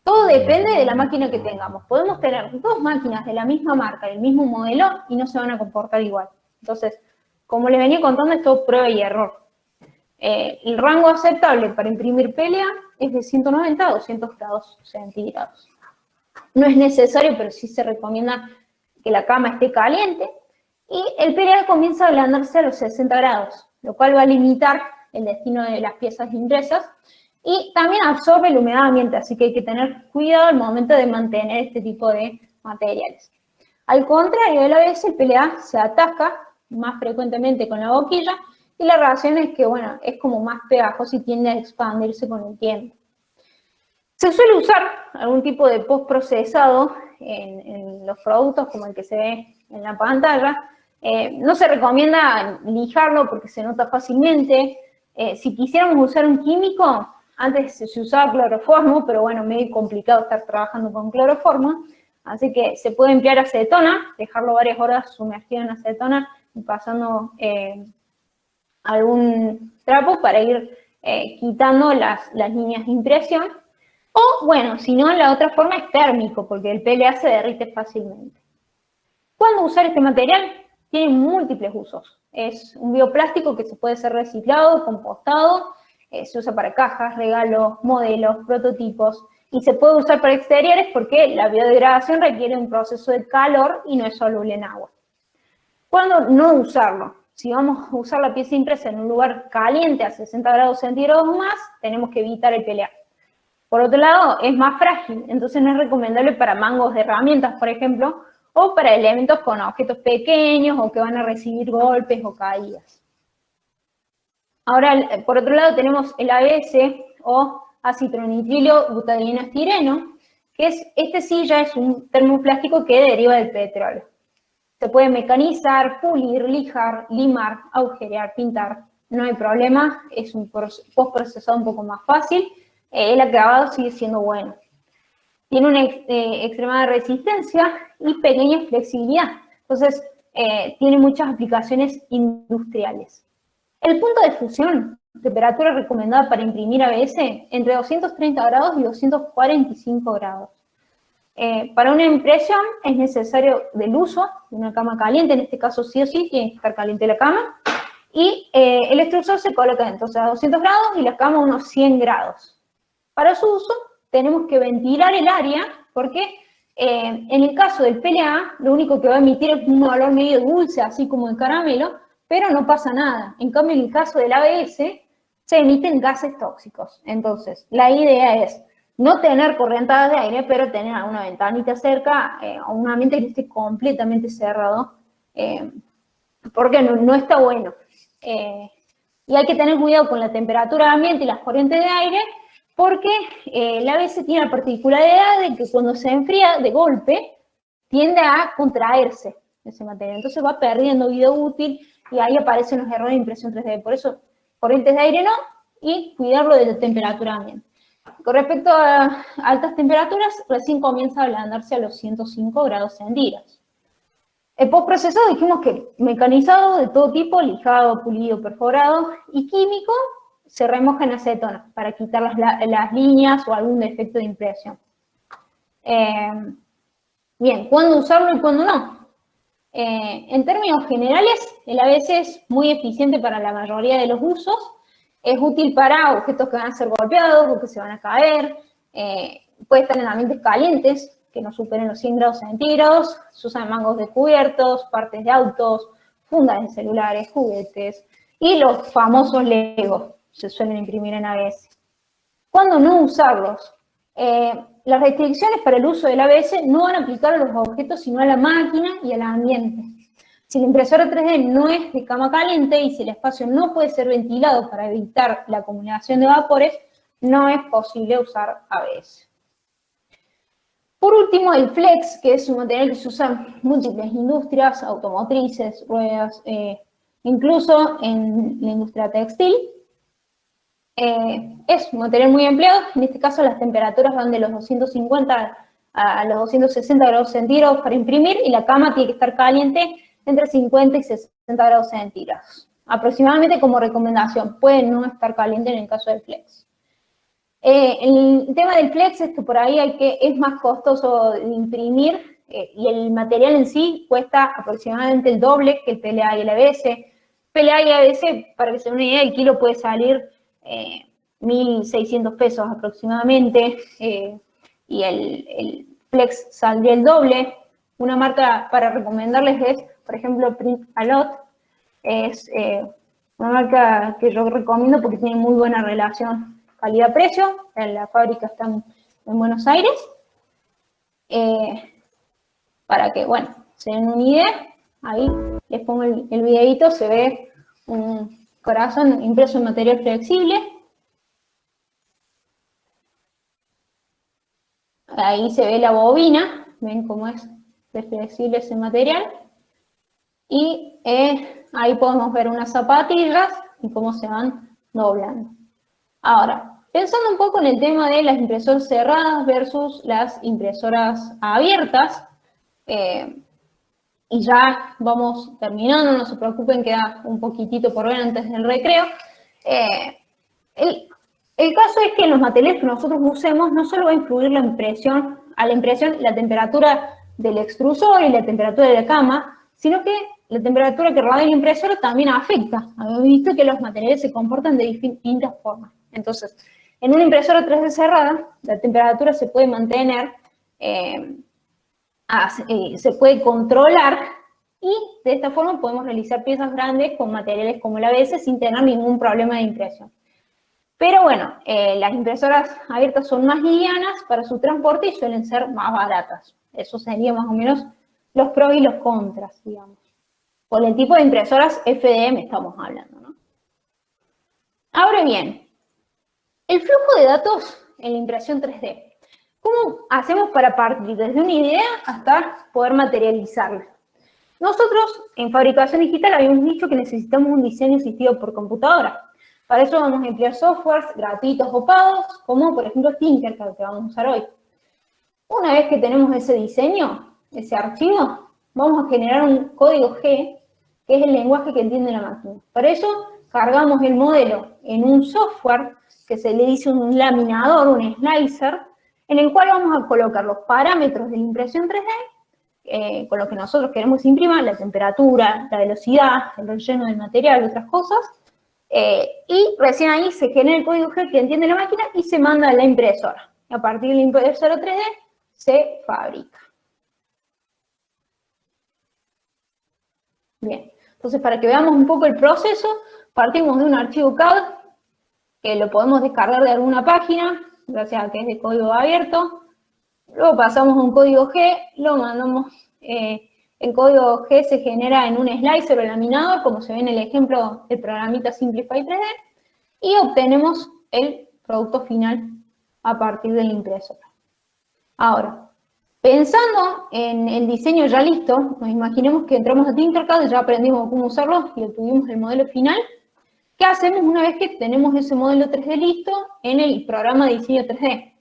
todo depende de la máquina que tengamos. Podemos tener dos máquinas de la misma marca, del mismo modelo, y no se van a comportar igual. Entonces, como les venía contando, es todo prueba y error. El rango aceptable para imprimir PLA es de 190 a 200 grados centígrados. No es necesario, pero sí se recomienda que la cama esté caliente. Y el PLA comienza a ablandarse a los 60 grados, lo cual va a limitar el destino de las piezas impresas. Y también absorbe la humedad ambiente, así que hay que tener cuidado al momento de mantener este tipo de materiales. Al contrario de la ABS, el PLA se ataca más frecuentemente con la boquilla, y la razón es que, bueno, es como más pegajoso y tiende a expandirse con el tiempo. Se suele usar algún tipo de postprocesado en los productos, como el que se ve en la pantalla. No se recomienda lijarlo porque se nota fácilmente. Si quisiéramos usar un químico, antes se usaba cloroformo, pero bueno, medio complicado estar trabajando con cloroformo. Así que se puede emplear acetona, dejarlo varias horas sumergido en acetona y pasando algún trapo para ir quitando las líneas de impresión. O, bueno, si no, la otra forma es térmico, porque el PLA se derrite fácilmente. ¿Cuándo usar este material? Tiene múltiples usos. Es un bioplástico que se puede ser reciclado, compostado, se usa para cajas, regalos, modelos, prototipos, y se puede usar para exteriores porque la biodegradación requiere un proceso de calor y no es soluble en agua. ¿Cuándo no usarlo? Si vamos a usar la pieza impresa en un lugar caliente a 60 grados centígrados o más, tenemos que evitar el PLA. Por otro lado, es más frágil, entonces no es recomendable para mangos de herramientas, por ejemplo, o para elementos con objetos pequeños o que van a recibir golpes o caídas. Ahora, por otro lado, tenemos el ABS o acitonitrilo butadieno estireno, que este sí ya es un termoplástico que deriva del petróleo. Se puede mecanizar, pulir, lijar, limar, agujerear, pintar, no hay problema, es un postprocesado un poco más fácil, el acabado sigue siendo bueno. Tiene una extremada resistencia y pequeña flexibilidad, entonces tiene muchas aplicaciones industriales. El punto de fusión, temperatura recomendada para imprimir ABS, entre 230 grados y 245 grados. Para una impresión es necesario del uso de una cama caliente, en este caso sí o sí tiene que estar caliente la cama, y el extrusor se coloca entonces a 200 grados y la cama a unos 100 grados. Para su uso tenemos que ventilar el área porque en el caso del PLA lo único que va a emitir es un olor medio dulce, así como de caramelo, pero no pasa nada. En cambio, en el caso del ABS se emiten gases tóxicos. Entonces, la idea es no tener corrientadas de aire, pero tener una ventanita cerca o un ambiente que esté completamente cerrado, porque no está bueno. Y hay que tener cuidado con la temperatura del ambiente y las corrientes de aire, porque el ABS tiene la particularidad de que cuando se enfría de golpe, tiende a contraerse. ese material. Entonces va perdiendo vida útil y ahí aparecen los errores de impresión 3D. Por eso, corrientes de aire no, y cuidarlo de la temperatura ambiente. Con respecto a altas temperaturas, recién comienza a ablandarse a los 105 grados centígrados. El postprocesado dijimos que mecanizado de todo tipo, lijado, pulido, perforado y químico, se remoja en acetona para quitar las líneas o algún defecto de impresión. Bien, ¿cuándo usarlo y cuándo no? En términos generales, el ABS es muy eficiente para la mayoría de los usos. Es útil para objetos que van a ser golpeados o que se van a caer. Puede estar en ambientes calientes, que no superen los 100 grados centígrados. Se usan mangos de cubiertos, partes de autos, fundas de celulares, juguetes. Y los famosos Legos se suelen imprimir en ABS. ¿Cuándo no usarlos? Las restricciones para el uso del ABS no van a aplicar a los objetos, sino a la máquina y al ambiente. Si la impresora 3D no es de cama caliente y si el espacio no puede ser ventilado para evitar la acumulación de vapores, no es posible usar ABS. Por último, el flex, que es un material que se usa en múltiples industrias, automotrices, ruedas, incluso en la industria textil. Es un material muy empleado, en este caso las temperaturas van de los 250 a los 260 grados centígrados para imprimir y la cama tiene que estar caliente entre 50 y 60 grados centígrados. Aproximadamente como recomendación, puede no estar caliente en el caso del flex. El tema del flex es que por ahí es más costoso de imprimir y el material en sí cuesta aproximadamente el doble que el PLA y el ABS. PLA y ABS, para que se den una idea, el kilo puede salir 1.600 pesos aproximadamente, y el flex saldría el doble. Una marca para recomendarles es, por ejemplo, Print A Lot. Es una marca que yo recomiendo porque tiene muy buena relación calidad-precio. La fábrica está en Buenos Aires. Para que, bueno, se den una idea, ahí les pongo el videito, se ve un corazón impreso en material flexible. Ahí se ve la bobina, ven cómo es de flexible ese material. Y ahí podemos ver unas zapatillas y cómo se van doblando. Ahora, pensando un poco en el tema de las impresoras cerradas versus las impresoras abiertas, y ya vamos terminando, no se preocupen, queda un poquitito por ver antes del recreo. El caso es que en los materiales que nosotros usemos no solo va a influir la impresión, la temperatura del extrusor y la temperatura de la cama, sino que la temperatura que rodea la impresora también afecta. Habéis visto que los materiales se comportan de distintas formas. Entonces, en una impresora 3D cerrada, la temperatura se puede mantener, se puede controlar, y de esta forma podemos realizar piezas grandes con materiales como el ABS sin tener ningún problema de impresión. Pero bueno, las impresoras abiertas son más livianas para su transporte y suelen ser más baratas. Eso sería más o menos los pros y los contras, digamos. Por el tipo de impresoras FDM estamos hablando, ¿no? Ahora bien, el flujo de datos en la impresión 3D. ¿Cómo hacemos para partir desde una idea hasta poder materializarla? Nosotros, en fabricación digital, habíamos dicho que necesitamos un diseño asistido por computadora. Para eso vamos a emplear softwares gratuitos o pagos, como por ejemplo Tinkercad, que vamos a usar hoy. Una vez que tenemos ese diseño, ese archivo, vamos a generar un código G, que es el lenguaje que entiende la máquina. Para eso, cargamos el modelo en un software que se le dice un laminador, un slicer, en el cual vamos a colocar los parámetros de la impresión 3D, con lo que nosotros queremos imprimir, la temperatura, la velocidad, el relleno del material, otras cosas, y recién ahí se genera el código G que entiende la máquina y se manda a la impresora. A partir de la impresora 3D se fabrica. Bien, entonces para que veamos un poco el proceso, partimos de un archivo CAD, que lo podemos descargar de alguna página, gracias a que es de código abierto. Luego pasamos a un código G, lo mandamos, el código G se genera en un slicer o laminador, como se ve en el ejemplo del programita Simplify 3D, y obtenemos el producto final a partir de la impresora. Ahora, Pensando en el diseño ya listo, nos imaginemos que entramos a Tinkercad y ya aprendimos cómo usarlo y obtuvimos el modelo final. ¿Qué hacemos una vez que tenemos ese modelo 3D listo en el programa de diseño 3D?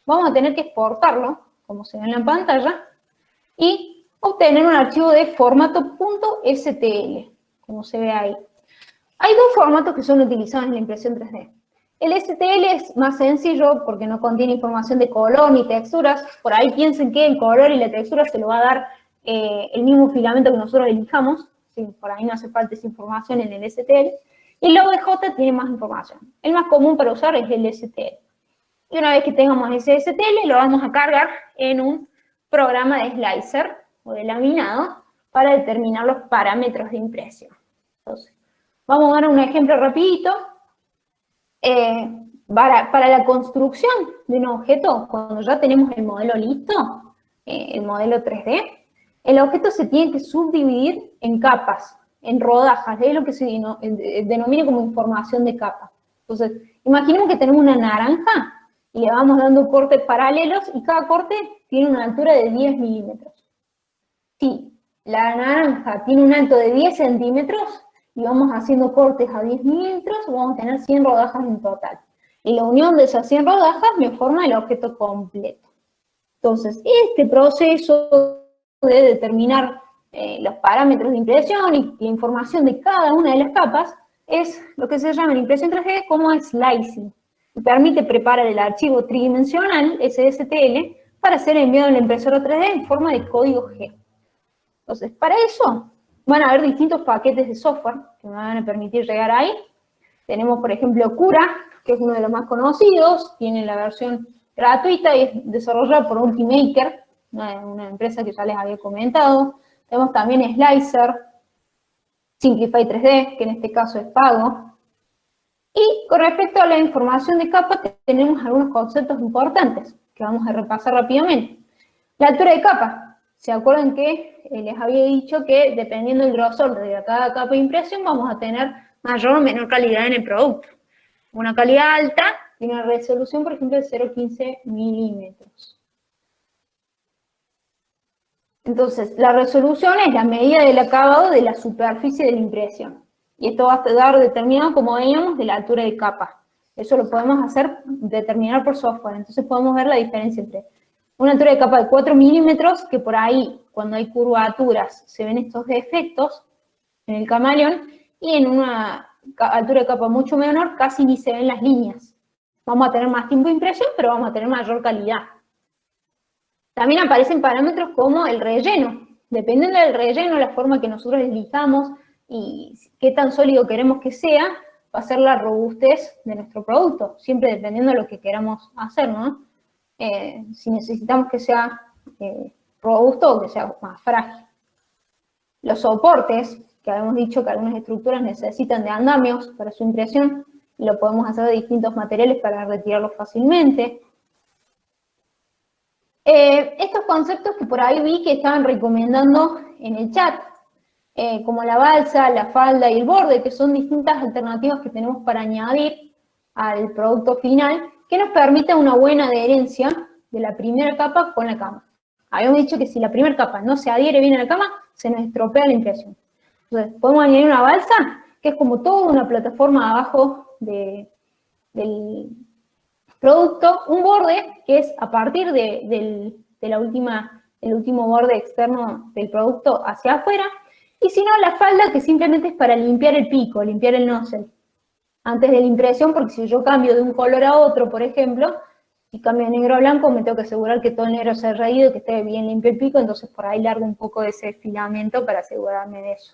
Vamos a tener que exportarlo, como se ve en la pantalla, y obtener un archivo de formato .stl, como se ve ahí. Hay dos formatos que son utilizados en la impresión 3D. El STL es más sencillo porque no contiene información de color ni texturas. Por ahí piensen que el color y la textura se lo va a dar el mismo filamento que nosotros elijamos. Sí, por ahí no hace falta esa información en el STL. Y el OBJ tiene más información. El más común para usar es el STL. Y una vez que tengamos ese STL, lo vamos a cargar en un programa de slicer o de laminado para determinar los parámetros de impresión. Entonces, vamos a dar un ejemplo rapidito. Para la construcción de un objeto, cuando ya tenemos el modelo listo, el modelo 3D, el objeto se tiene que subdividir en capas, en rodajas, es lo que se denomina como información de capa. Entonces, imaginemos que tenemos una naranja y le vamos dando cortes paralelos y cada corte tiene una altura de 10 milímetros. Si la naranja tiene un alto de 10 centímetros, y vamos haciendo cortes a 10 milímetros, vamos a tener 100 rodajas en total. Y la unión de esas 100 rodajas me forma el objeto completo. Entonces, este proceso de determinar los parámetros de impresión y la información de cada una de las capas es lo que se llama en impresión 3D como slicing. Y permite preparar el archivo tridimensional, SSTL, para ser enviado a la impresora 3D en forma de código G. Entonces, para eso van a haber distintos paquetes de software que me van a permitir llegar ahí. Tenemos, por ejemplo, Cura, que es uno de los más conocidos, tiene la versión gratuita y es desarrollada por Ultimaker, una empresa que ya les había comentado. Tenemos también Slicer, Simplify 3D, que en este caso es pago. Y con respecto a la información de capa, tenemos algunos conceptos importantes que vamos a repasar rápidamente. La altura de capa. ¿Se acuerdan que les había dicho que dependiendo del grosor de cada capa de impresión vamos a tener mayor o menor calidad en el producto? Una calidad alta tiene una resolución, por ejemplo, de 0,15 milímetros. Entonces, la resolución es la medida del acabado de la superficie de la impresión. Y esto va a estar determinado, como veíamos, de la altura de capa. Eso lo podemos hacer, determinar por software. Entonces podemos ver la diferencia entre una altura de capa de 4 milímetros, que por ahí, cuando hay curvaturas, se ven estos defectos en el camaleón, y en una altura de capa mucho menor, casi ni se ven las líneas. Vamos a tener más tiempo de impresión, pero vamos a tener mayor calidad. También aparecen parámetros como el relleno. Dependiendo del relleno, la forma que nosotros elijamos y qué tan sólido queremos que sea, va a ser la robustez de nuestro producto, siempre dependiendo de lo que queramos hacer, ¿no? Si necesitamos que sea robusto o que sea más frágil. Los soportes, que habíamos dicho que algunas estructuras necesitan de andamios para su impresión, y lo podemos hacer de distintos materiales para retirarlos fácilmente. Estos conceptos que por ahí vi que estaban recomendando en el chat, como la balsa, la falda y el borde, que son distintas alternativas que tenemos para añadir al producto final, que nos permite una buena adherencia de la primera capa con la cama. Habíamos dicho que si la primera capa no se adhiere bien a la cama, se nos estropea la impresión. Entonces, podemos añadir una balsa, que es como toda una plataforma abajo del producto, un borde que es a partir del último borde externo del producto hacia afuera, y si no, la falda, que simplemente es para limpiar el pico, limpiar el nozzle antes de la impresión, porque si yo cambio de un color a otro, por ejemplo, si cambio de negro a blanco, me tengo que asegurar que todo el negro se ha raído y que esté bien limpio el pico, entonces por ahí largo un poco de ese filamento para asegurarme de eso.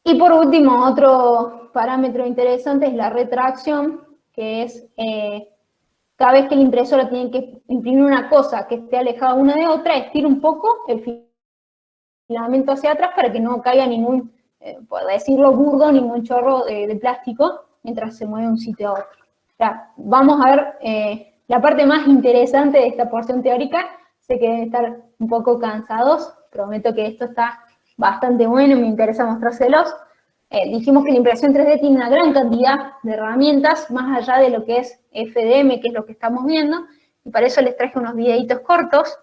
Y por último, otro parámetro interesante es la retracción, que es cada vez que la impresora tiene que imprimir una cosa que esté alejada una de otra, estira un poco el filamento hacia atrás para que no caiga ningún, por decirlo burdo, ningún chorro de plástico mientras se mueve de un sitio a otro. O sea, vamos a ver la parte más interesante de esta porción teórica. Sé que deben estar un poco cansados, prometo que esto está bastante bueno y me interesa mostrárselos. Dijimos que la impresión 3D tiene una gran cantidad de herramientas, más allá de lo que es FDM, que es lo que estamos viendo, Y para eso les traje unos videitos cortos.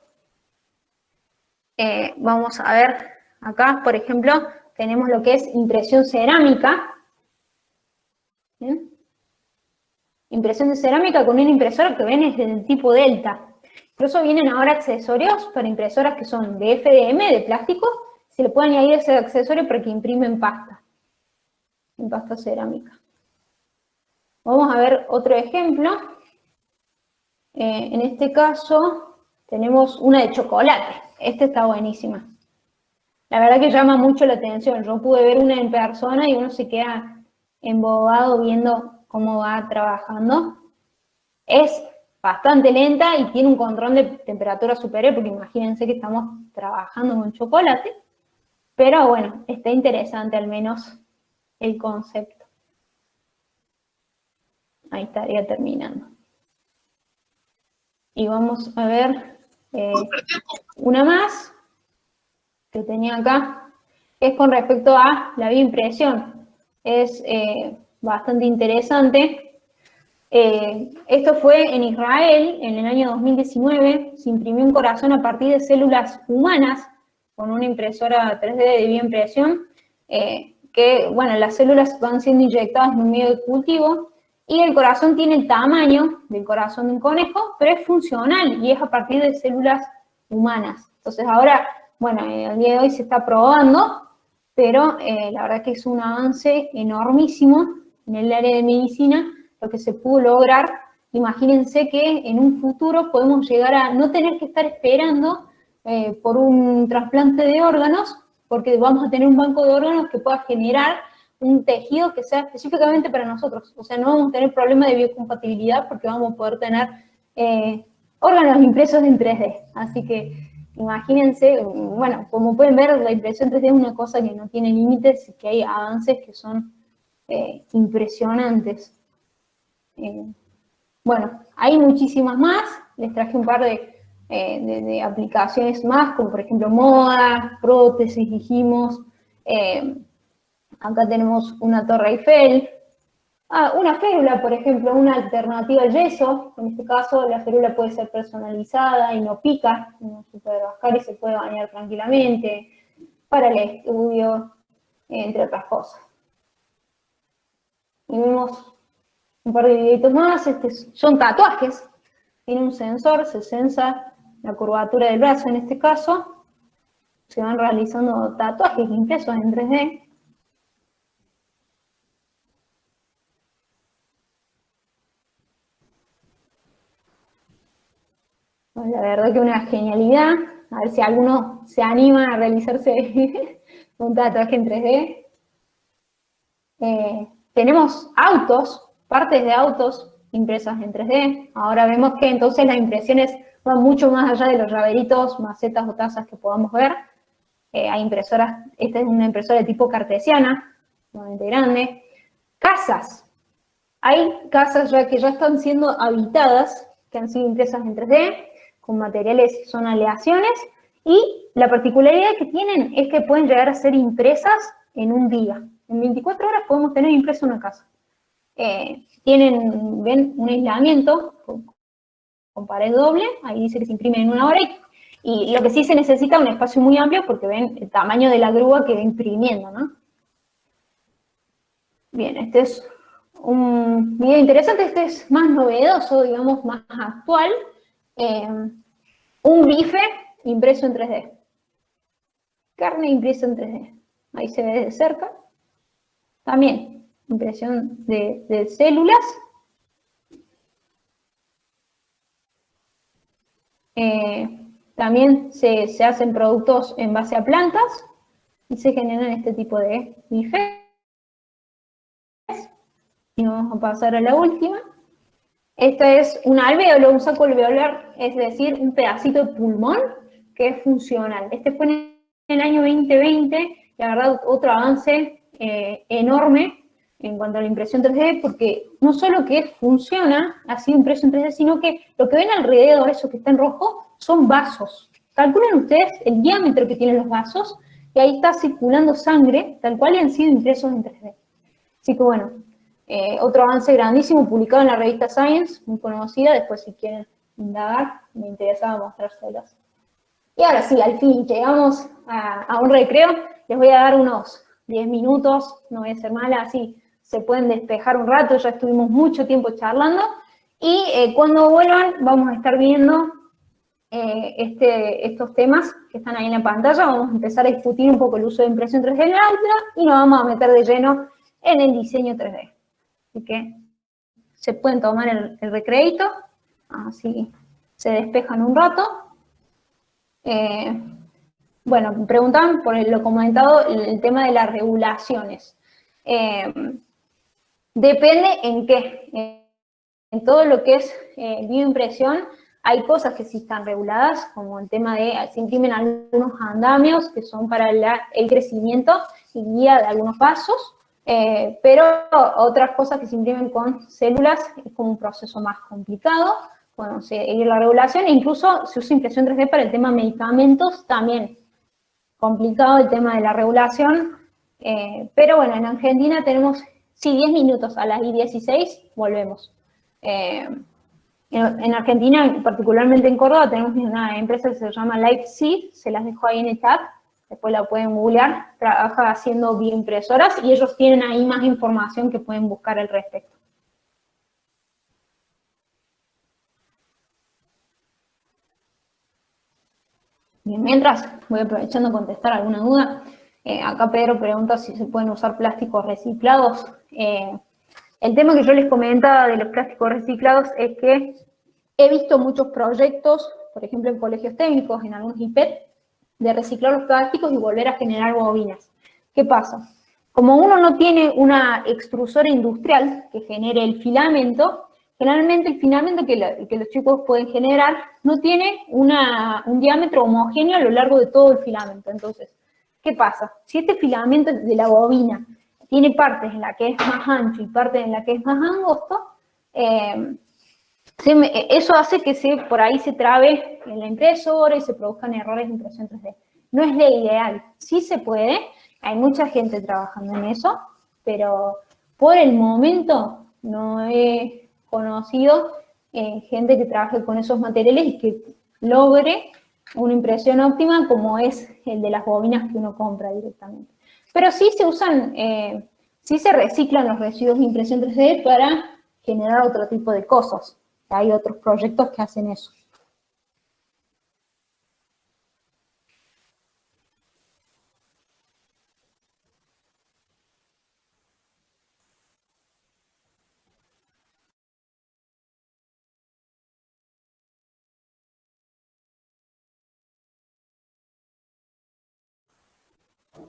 Vamos a ver acá, por ejemplo, tenemos lo que es impresión cerámica. ¿Bien? Impresión de cerámica con una impresora que ven es del tipo Delta. Incluso vienen ahora accesorios para impresoras que son de FDM, de plástico. Se le puede añadir ese accesorio para que imprimen pasta. En pasta cerámica. Vamos a ver otro ejemplo. En este caso tenemos una de chocolate. Esta está buenísima. La verdad que llama mucho la atención. Yo pude ver una en persona y uno se queda embobado viendo cómo va trabajando. Es bastante lenta y tiene un control de temperatura superior, porque imagínense que estamos trabajando con chocolate. Pero bueno, está interesante al menos el concepto. Ahí estaría terminando. Y vamos a ver una más que tenía acá, que es con respecto a la bioimpresión. Es bastante interesante. Esto fue en Israel en el año 2019. Se imprimió un corazón a partir de células humanas con una impresora 3D de bioimpresión, que, bueno, las células van siendo inyectadas en un medio de cultivo y el corazón tiene el tamaño del corazón de un conejo, pero es funcional y es a partir de células humanas. Entonces ahora, bueno, al día de hoy se está probando, pero la verdad que es un avance enormísimo en el área de medicina, lo que se pudo lograr. Imagínense que en un futuro podemos llegar a no tener que estar esperando por un trasplante de órganos, porque vamos a tener un banco de órganos que pueda generar un tejido que sea específicamente para nosotros. O sea, no vamos a tener problema de biocompatibilidad porque vamos a poder tener órganos impresos en 3D. Así que imagínense, bueno, como pueden ver, la impresión 3D es una cosa que no tiene límites y que hay avances que son impresionantes. Bueno, hay muchísimas más. Les traje un par de aplicaciones más, como por ejemplo moda, prótesis, dijimos. Acá tenemos una Torre Eiffel. Una férula, por ejemplo, una alternativa al yeso. En este caso, la férula puede ser personalizada y no pica. Uno se puede rascar y se puede bañar tranquilamente. Para el estudio, entre otras cosas. Y vemos un par de videitos más. Son tatuajes. Tiene un sensor, se sensa la curvatura del brazo en este caso. Se van realizando tatuajes impresos en 3D. Bueno, la verdad que una genialidad. A ver si alguno se anima a realizarse un tatuaje en 3D. Tenemos autos, partes de autos impresas en 3D. Ahora vemos que entonces las impresiones van mucho más allá de los llaveritos, macetas o tazas que podamos ver. Hay impresoras, esta es una impresora de tipo cartesiana, sumamente grande. Casas. Hay casas ya que ya están siendo habitadas, que han sido impresas en 3D, con materiales, son aleaciones, y la particularidad que tienen es que pueden llegar a ser impresas en un día. En 24 horas podemos tener impresa una casa. Tienen, ven, un aislamiento con pared doble, ahí dice que se imprime en 1 hora, y lo que sí se necesita es un espacio muy amplio porque ven el tamaño de la grúa que va imprimiendo, ¿no? Bien, este es un video interesante, este es más novedoso, digamos, más actual. Un bife impreso en 3D. Carne impresa en 3D. Ahí se ve de cerca. También, impresión de células. También se hacen productos en base a plantas y se generan este tipo de bifes. Y vamos a pasar a la última. Esta es un alvéolo, un saco alveolar, es decir, un pedacito de pulmón que es funcional. Este fue en el año 2020, y la verdad otro avance enorme en cuanto a la impresión 3D, porque no solo que funciona, ha sido impreso en 3D, sino que lo que ven alrededor, eso que está en rojo, son vasos. Calculen ustedes el diámetro que tienen los vasos, y ahí está circulando sangre, tal cual, y han sido impresos en 3D. Así que bueno, otro avance grandísimo publicado en la revista Science, muy conocida, después si quieren indagar, me interesaba mostrárselos. Y ahora sí, al fin, llegamos a un recreo. Les voy a dar unos 10 minutos, no voy a ser mala, así se pueden despejar un rato, ya estuvimos mucho tiempo charlando. Y cuando vuelvan vamos a estar viendo estos temas que están ahí en la pantalla. Vamos a empezar a discutir un poco el uso de impresión 3D en el aula y nos vamos a meter de lleno en el diseño 3D. Así que se pueden tomar el recreito, así se despejan un rato. Bueno, me preguntaban por lo comentado, el tema de las regulaciones. Depende en qué. En todo lo que es bioimpresión, hay cosas que sí están reguladas, como el tema de, se imprimen algunos andamios que son para el crecimiento y guía de algunos pasos, pero otras cosas que se imprimen con células es como un proceso más complicado. Bueno, seguir la regulación, e incluso se usa impresión 3D para el tema de medicamentos, también complicado el tema de la regulación, pero bueno, en Argentina tenemos, sí, 10 minutos, a las 16 volvemos. En Argentina, particularmente en Córdoba, tenemos una empresa que se llama LifeSeed, se las dejo ahí en el chat, después la pueden googlear, trabaja haciendo bioimpresoras y ellos tienen ahí más información que pueden buscar al respecto. Bien, mientras voy aprovechando a contestar alguna duda. Acá Pedro pregunta si se pueden usar plásticos reciclados. El tema que yo les comentaba de los plásticos reciclados es que he visto muchos proyectos, por ejemplo en colegios técnicos, en algunos IPET, de reciclar los plásticos y volver a generar bobinas. ¿Qué pasa? Como uno no tiene una extrusora industrial que genere el filamento, generalmente el filamento que los chicos pueden generar no tiene un diámetro homogéneo a lo largo de todo el filamento. Entonces, ¿qué pasa? Si este filamento de la bobina tiene partes en la que es más ancho y partes en la que es más angosto, eso hace que por ahí se trabe en la impresora y se produzcan errores de impresión 3D. No es lo ideal, sí se puede, hay mucha gente trabajando en eso, pero por el momento no he conocido gente que trabaje con esos materiales y que logre una impresión óptima como es el de las bobinas que uno compra directamente. Pero sí se usan, sí se reciclan los residuos de impresión 3D para generar otro tipo de cosas. Hay otros proyectos que hacen eso.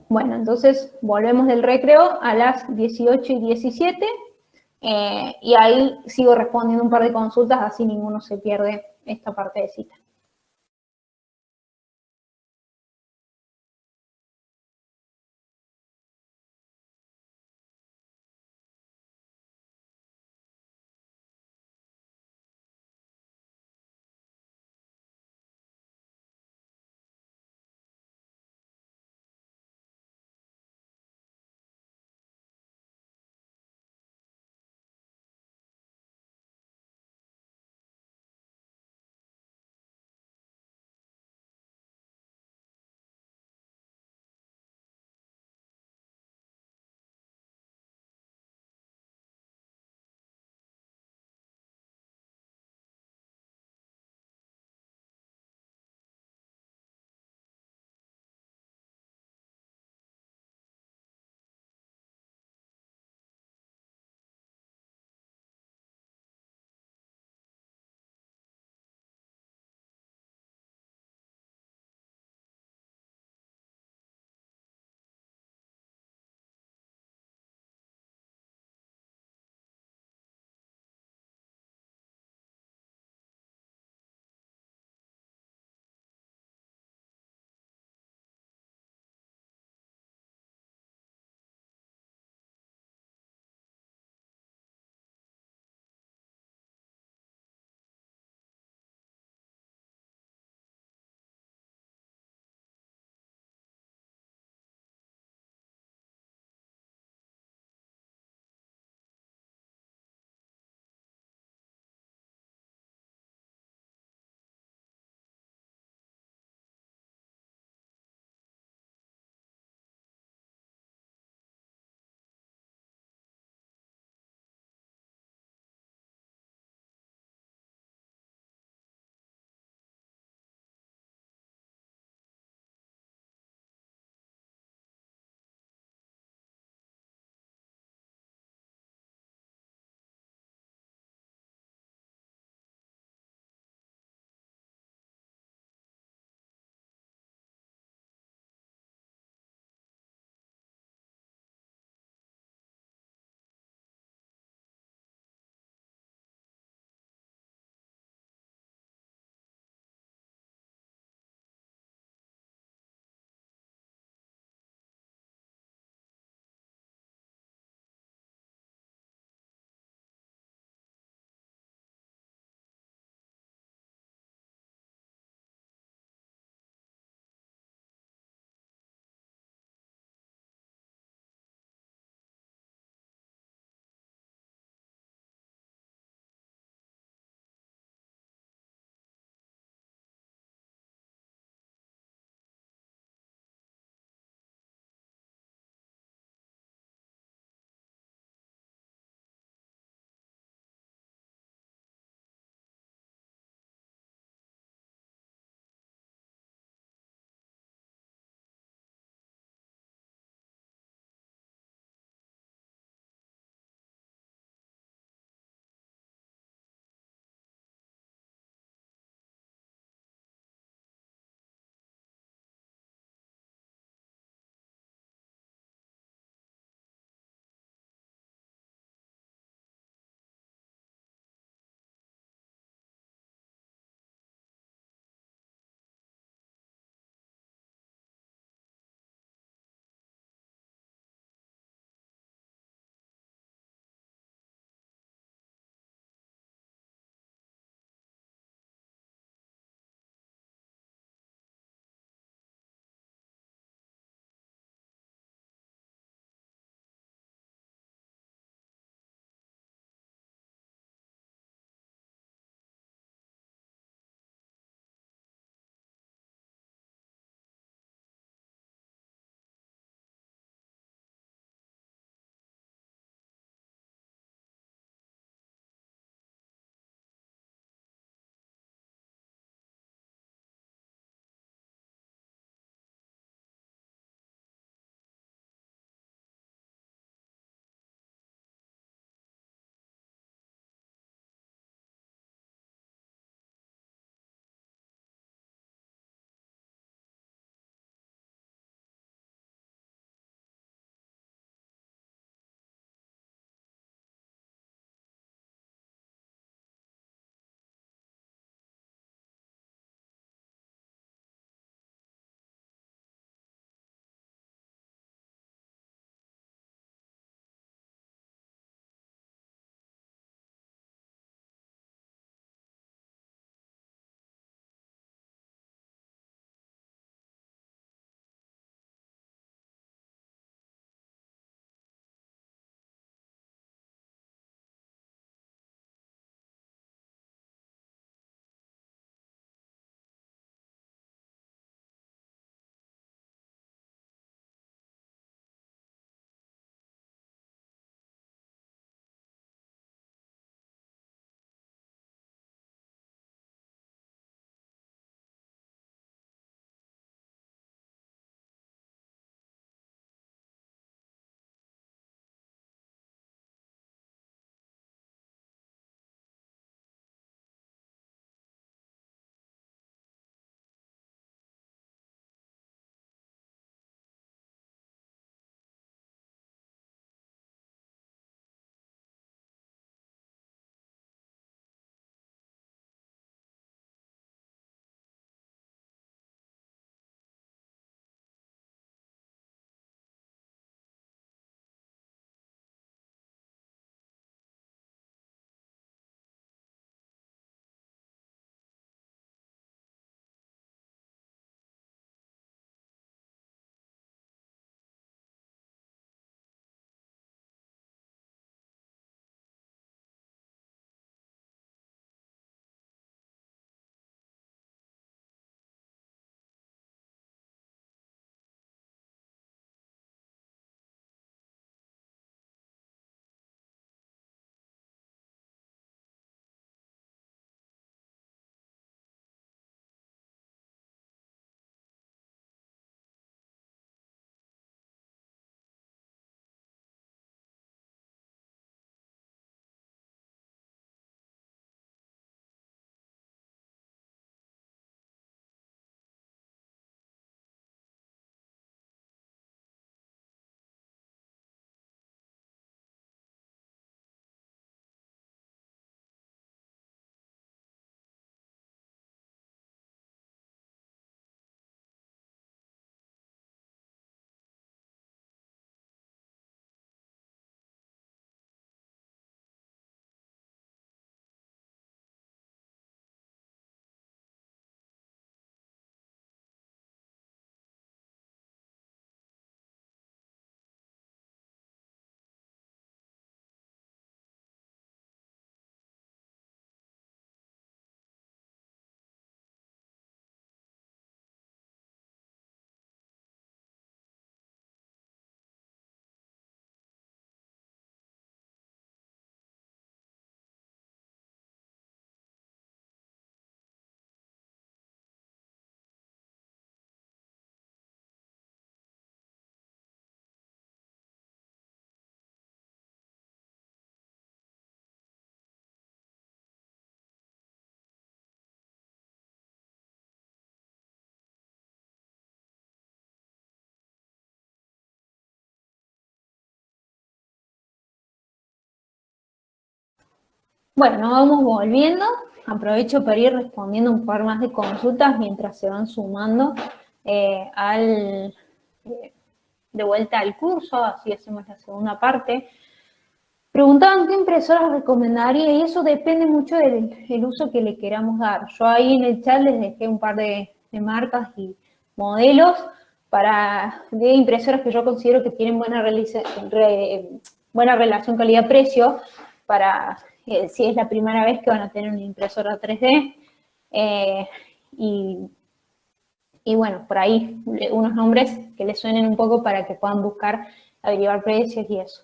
Bueno, entonces volvemos del recreo a las 18:17 y ahí sigo respondiendo un par de consultas, así ninguno se pierde esta parte de cita. Bueno, vamos volviendo. Aprovecho para ir respondiendo un par más de consultas mientras se van sumando de vuelta al curso, así hacemos la segunda parte. Preguntaban qué impresoras recomendaría y eso depende mucho del uso que le queramos dar. Yo ahí en el chat les dejé un par de marcas y modelos de impresoras que yo considero que tienen buena relación calidad-precio para si es la primera vez que van a tener una impresora 3D. Y bueno, por ahí unos nombres que les suenen un poco para que puedan buscar, averiguar precios y eso.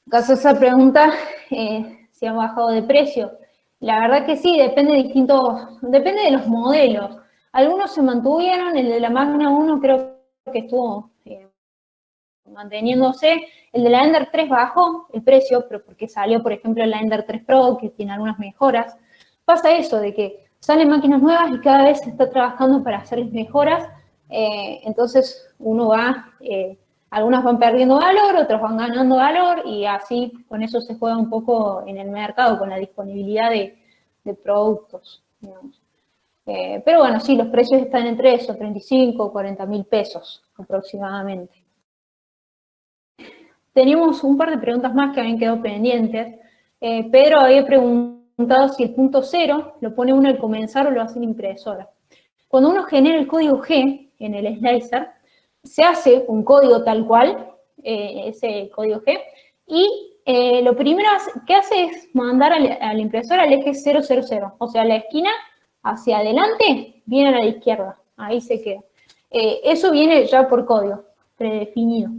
En caso de esa pregunta, si han bajado de precio, la verdad que sí, depende de los modelos. Algunos se mantuvieron, el de la Magna 1 creo que estuvo manteniéndose, el de la Ender 3 bajó el precio, pero porque salió, por ejemplo, la Ender 3 Pro, que tiene algunas mejoras. Pasa eso, de que salen máquinas nuevas y cada vez se está trabajando para hacerles mejoras, entonces uno va... algunas van perdiendo valor, otras van ganando valor y así con eso se juega un poco en el mercado, con la disponibilidad de productos, digamos. Pero bueno, sí, los precios están entre esos, 35 o 40 mil pesos aproximadamente. Teníamos un par de preguntas más que habían quedado pendientes. Pedro había preguntado si el punto cero lo pone uno al comenzar o lo hace en impresora. Cuando uno genera el código G en el slicer, se hace un código tal cual, ese código G, y lo primero que hace es mandar a la impresora al eje 000, o sea, la esquina hacia adelante viene a la izquierda, ahí se queda. Eso viene ya por código, predefinido.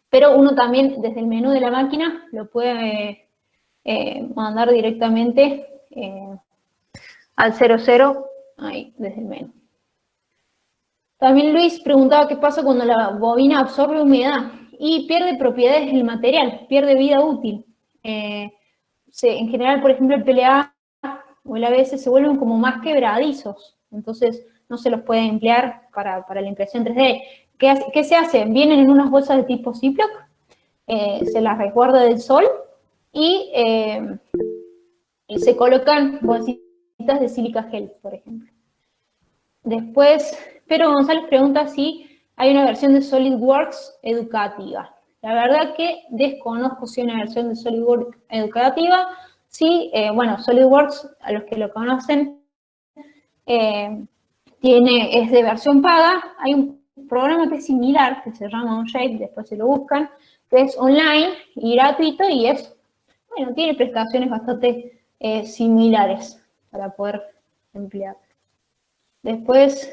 Pero uno también, desde el menú de la máquina, lo puede mandar directamente al 00, ahí, desde el menú. También Luis preguntaba qué pasa cuando la bobina absorbe humedad y pierde propiedades del material, pierde vida útil. En general, por ejemplo, el PLA o el ABS se vuelven como más quebradizos, entonces no se los puede emplear para la impresión 3D. ¿Qué se hace? Vienen en unas bolsas de tipo Ziploc, se las resguarda del sol y se colocan bolsitas de sílica gel, por ejemplo. Después, Pedro González pregunta si hay una versión de SolidWorks educativa. La verdad que desconozco si hay una versión de SolidWorks educativa. Sí, bueno, SolidWorks, a los que lo conocen, es de versión paga. Hay un programa que es similar, que se llama OnShape, después se lo buscan, que es online y gratuito y bueno, tiene prestaciones bastante similares para poder emplear. Después,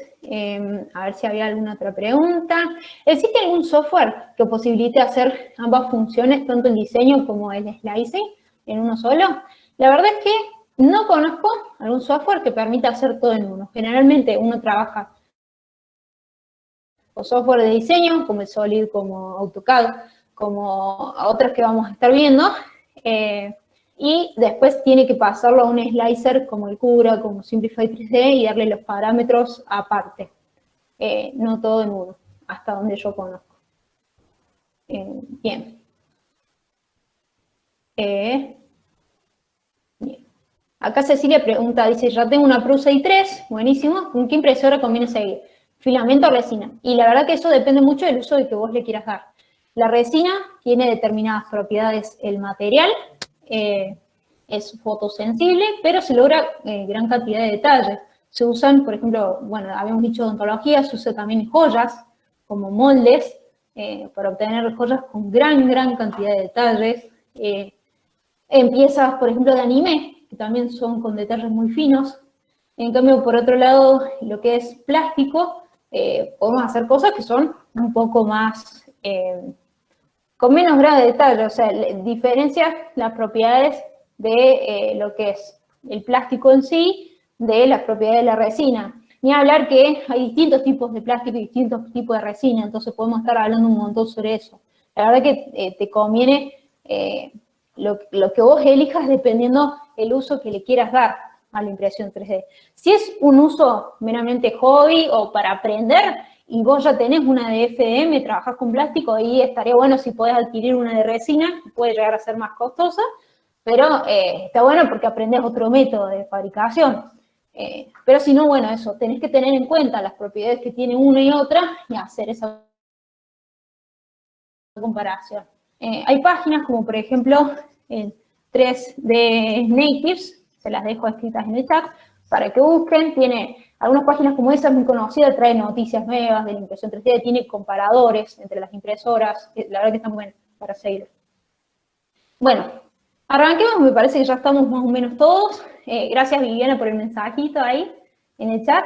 a ver si había alguna otra pregunta. ¿Existe algún software que posibilite hacer ambas funciones, tanto el diseño como el slicing, en uno solo? La verdad es que no conozco algún software que permita hacer todo en uno. Generalmente uno trabaja con software de diseño, como el Solid, como AutoCAD, como otros que vamos a estar viendo, y después tiene que pasarlo a un slicer como el Cura, como Simplify 3D y darle los parámetros aparte. No todo en uno, hasta donde yo conozco. Bien. Bien. Acá Cecilia pregunta, dice, ya tengo una Prusa i3, buenísimo, ¿con qué impresora conviene seguir? ¿Filamento o resina? Y la verdad que eso depende mucho del uso que vos le quieras dar. La resina tiene determinadas propiedades, el material, es fotosensible, pero se logra gran cantidad de detalles. Se usan, por ejemplo, bueno, habíamos dicho odontología, se usa también joyas, como moldes, para obtener joyas con gran cantidad de detalles. En piezas, por ejemplo, de anime, que también son con detalles muy finos. En cambio, por otro lado, lo que es plástico, podemos hacer cosas que son un poco más... con menos grado de detalle, o sea, diferencia las propiedades de lo que es el plástico en sí, de las propiedades de la resina. Ni hablar que hay distintos tipos de plástico y distintos tipos de resina, entonces podemos estar hablando un montón sobre eso. La verdad que te conviene lo que vos elijas dependiendo el uso que le quieras dar a la impresión 3D. Si es un uso meramente hobby o para aprender, y vos ya tenés una de FDM, trabajás con plástico, ahí estaría bueno si podés adquirir una de resina, puede llegar a ser más costosa, Pero está bueno porque aprendes otro método de fabricación. Pero si no, bueno, eso, tenés que tener en cuenta las propiedades que tiene una y otra y hacer esa comparación. Hay páginas como, por ejemplo, 3D Natives, se las dejo escritas en el chat, para que busquen. Tiene algunas páginas como esa, muy conocida, trae noticias nuevas de la impresión 3D, tiene comparadores entre las impresoras, la verdad que están buenas para seguir. Bueno, arranquemos, me parece que ya estamos más o menos todos. Gracias, Viviana, por el mensajito ahí en el chat.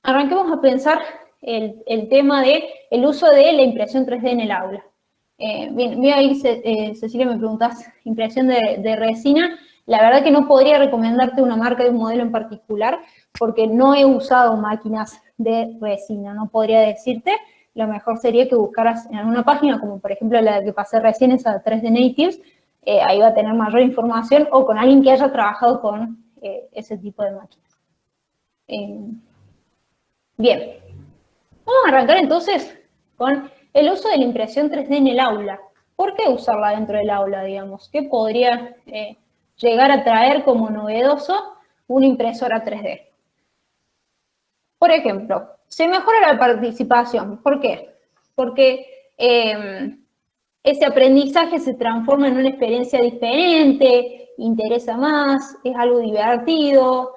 Arranquemos a pensar el tema del uso de la impresión 3D en el aula. Bien, mira ahí, Cecilia, me preguntas, impresión de resina. La verdad que no podría recomendarte una marca de un modelo en particular, porque no he usado máquinas de resina, no podría decirte. Lo mejor sería que buscaras en alguna página, como por ejemplo la que pasé recién, esa 3D Natives, ahí va a tener mayor información, o con alguien que haya trabajado con ese tipo de máquinas. Bien, vamos a arrancar entonces con el uso de la impresión 3D en el aula. ¿Por qué usarla dentro del aula, digamos? ¿Qué podría llegar a traer como novedoso una impresora 3D? Por ejemplo, se mejora la participación. ¿Por qué? Porque ese aprendizaje se transforma en una experiencia diferente, interesa más, es algo divertido,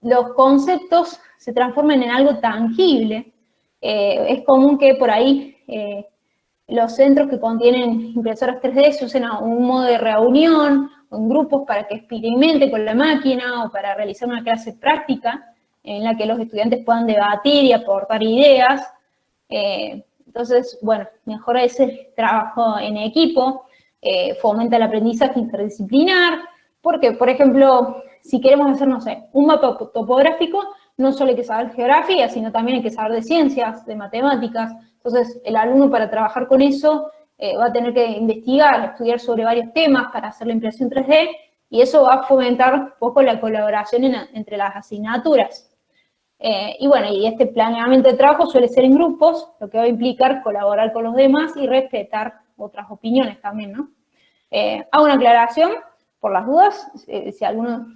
los conceptos se transforman en algo tangible. Es común que por ahí los centros que contienen impresoras 3D se usen a un modo de reunión o en grupos para que experimente con la máquina o para realizar una clase práctica en la que los estudiantes puedan debatir y aportar ideas. Entonces, bueno, mejora ese trabajo en equipo, fomenta el aprendizaje interdisciplinar, porque, por ejemplo, si queremos hacer, no sé, un mapa topográfico, no solo hay que saber geografía, sino también hay que saber de ciencias, de matemáticas. Entonces, el alumno para trabajar con eso va a tener que investigar, estudiar sobre varios temas para hacer la impresión 3D, y eso va a fomentar un poco la colaboración entre las asignaturas. Y bueno, y este planeamiento de trabajo suele ser en grupos, lo que va a implicar colaborar con los demás y respetar otras opiniones también, ¿no? Hago una aclaración, por las dudas, si alguno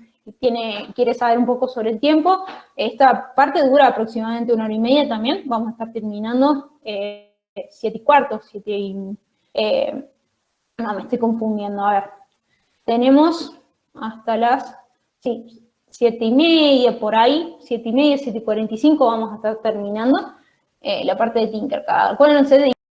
quiere saber un poco sobre el tiempo, esta parte dura aproximadamente 1 hora y media también, vamos a estar terminando 7:15, no, me estoy confundiendo, a ver, tenemos hasta las, sí, 7:30 por ahí, 7:30, 7:45 vamos a estar terminando la parte de Tinkercad. Acuérdense de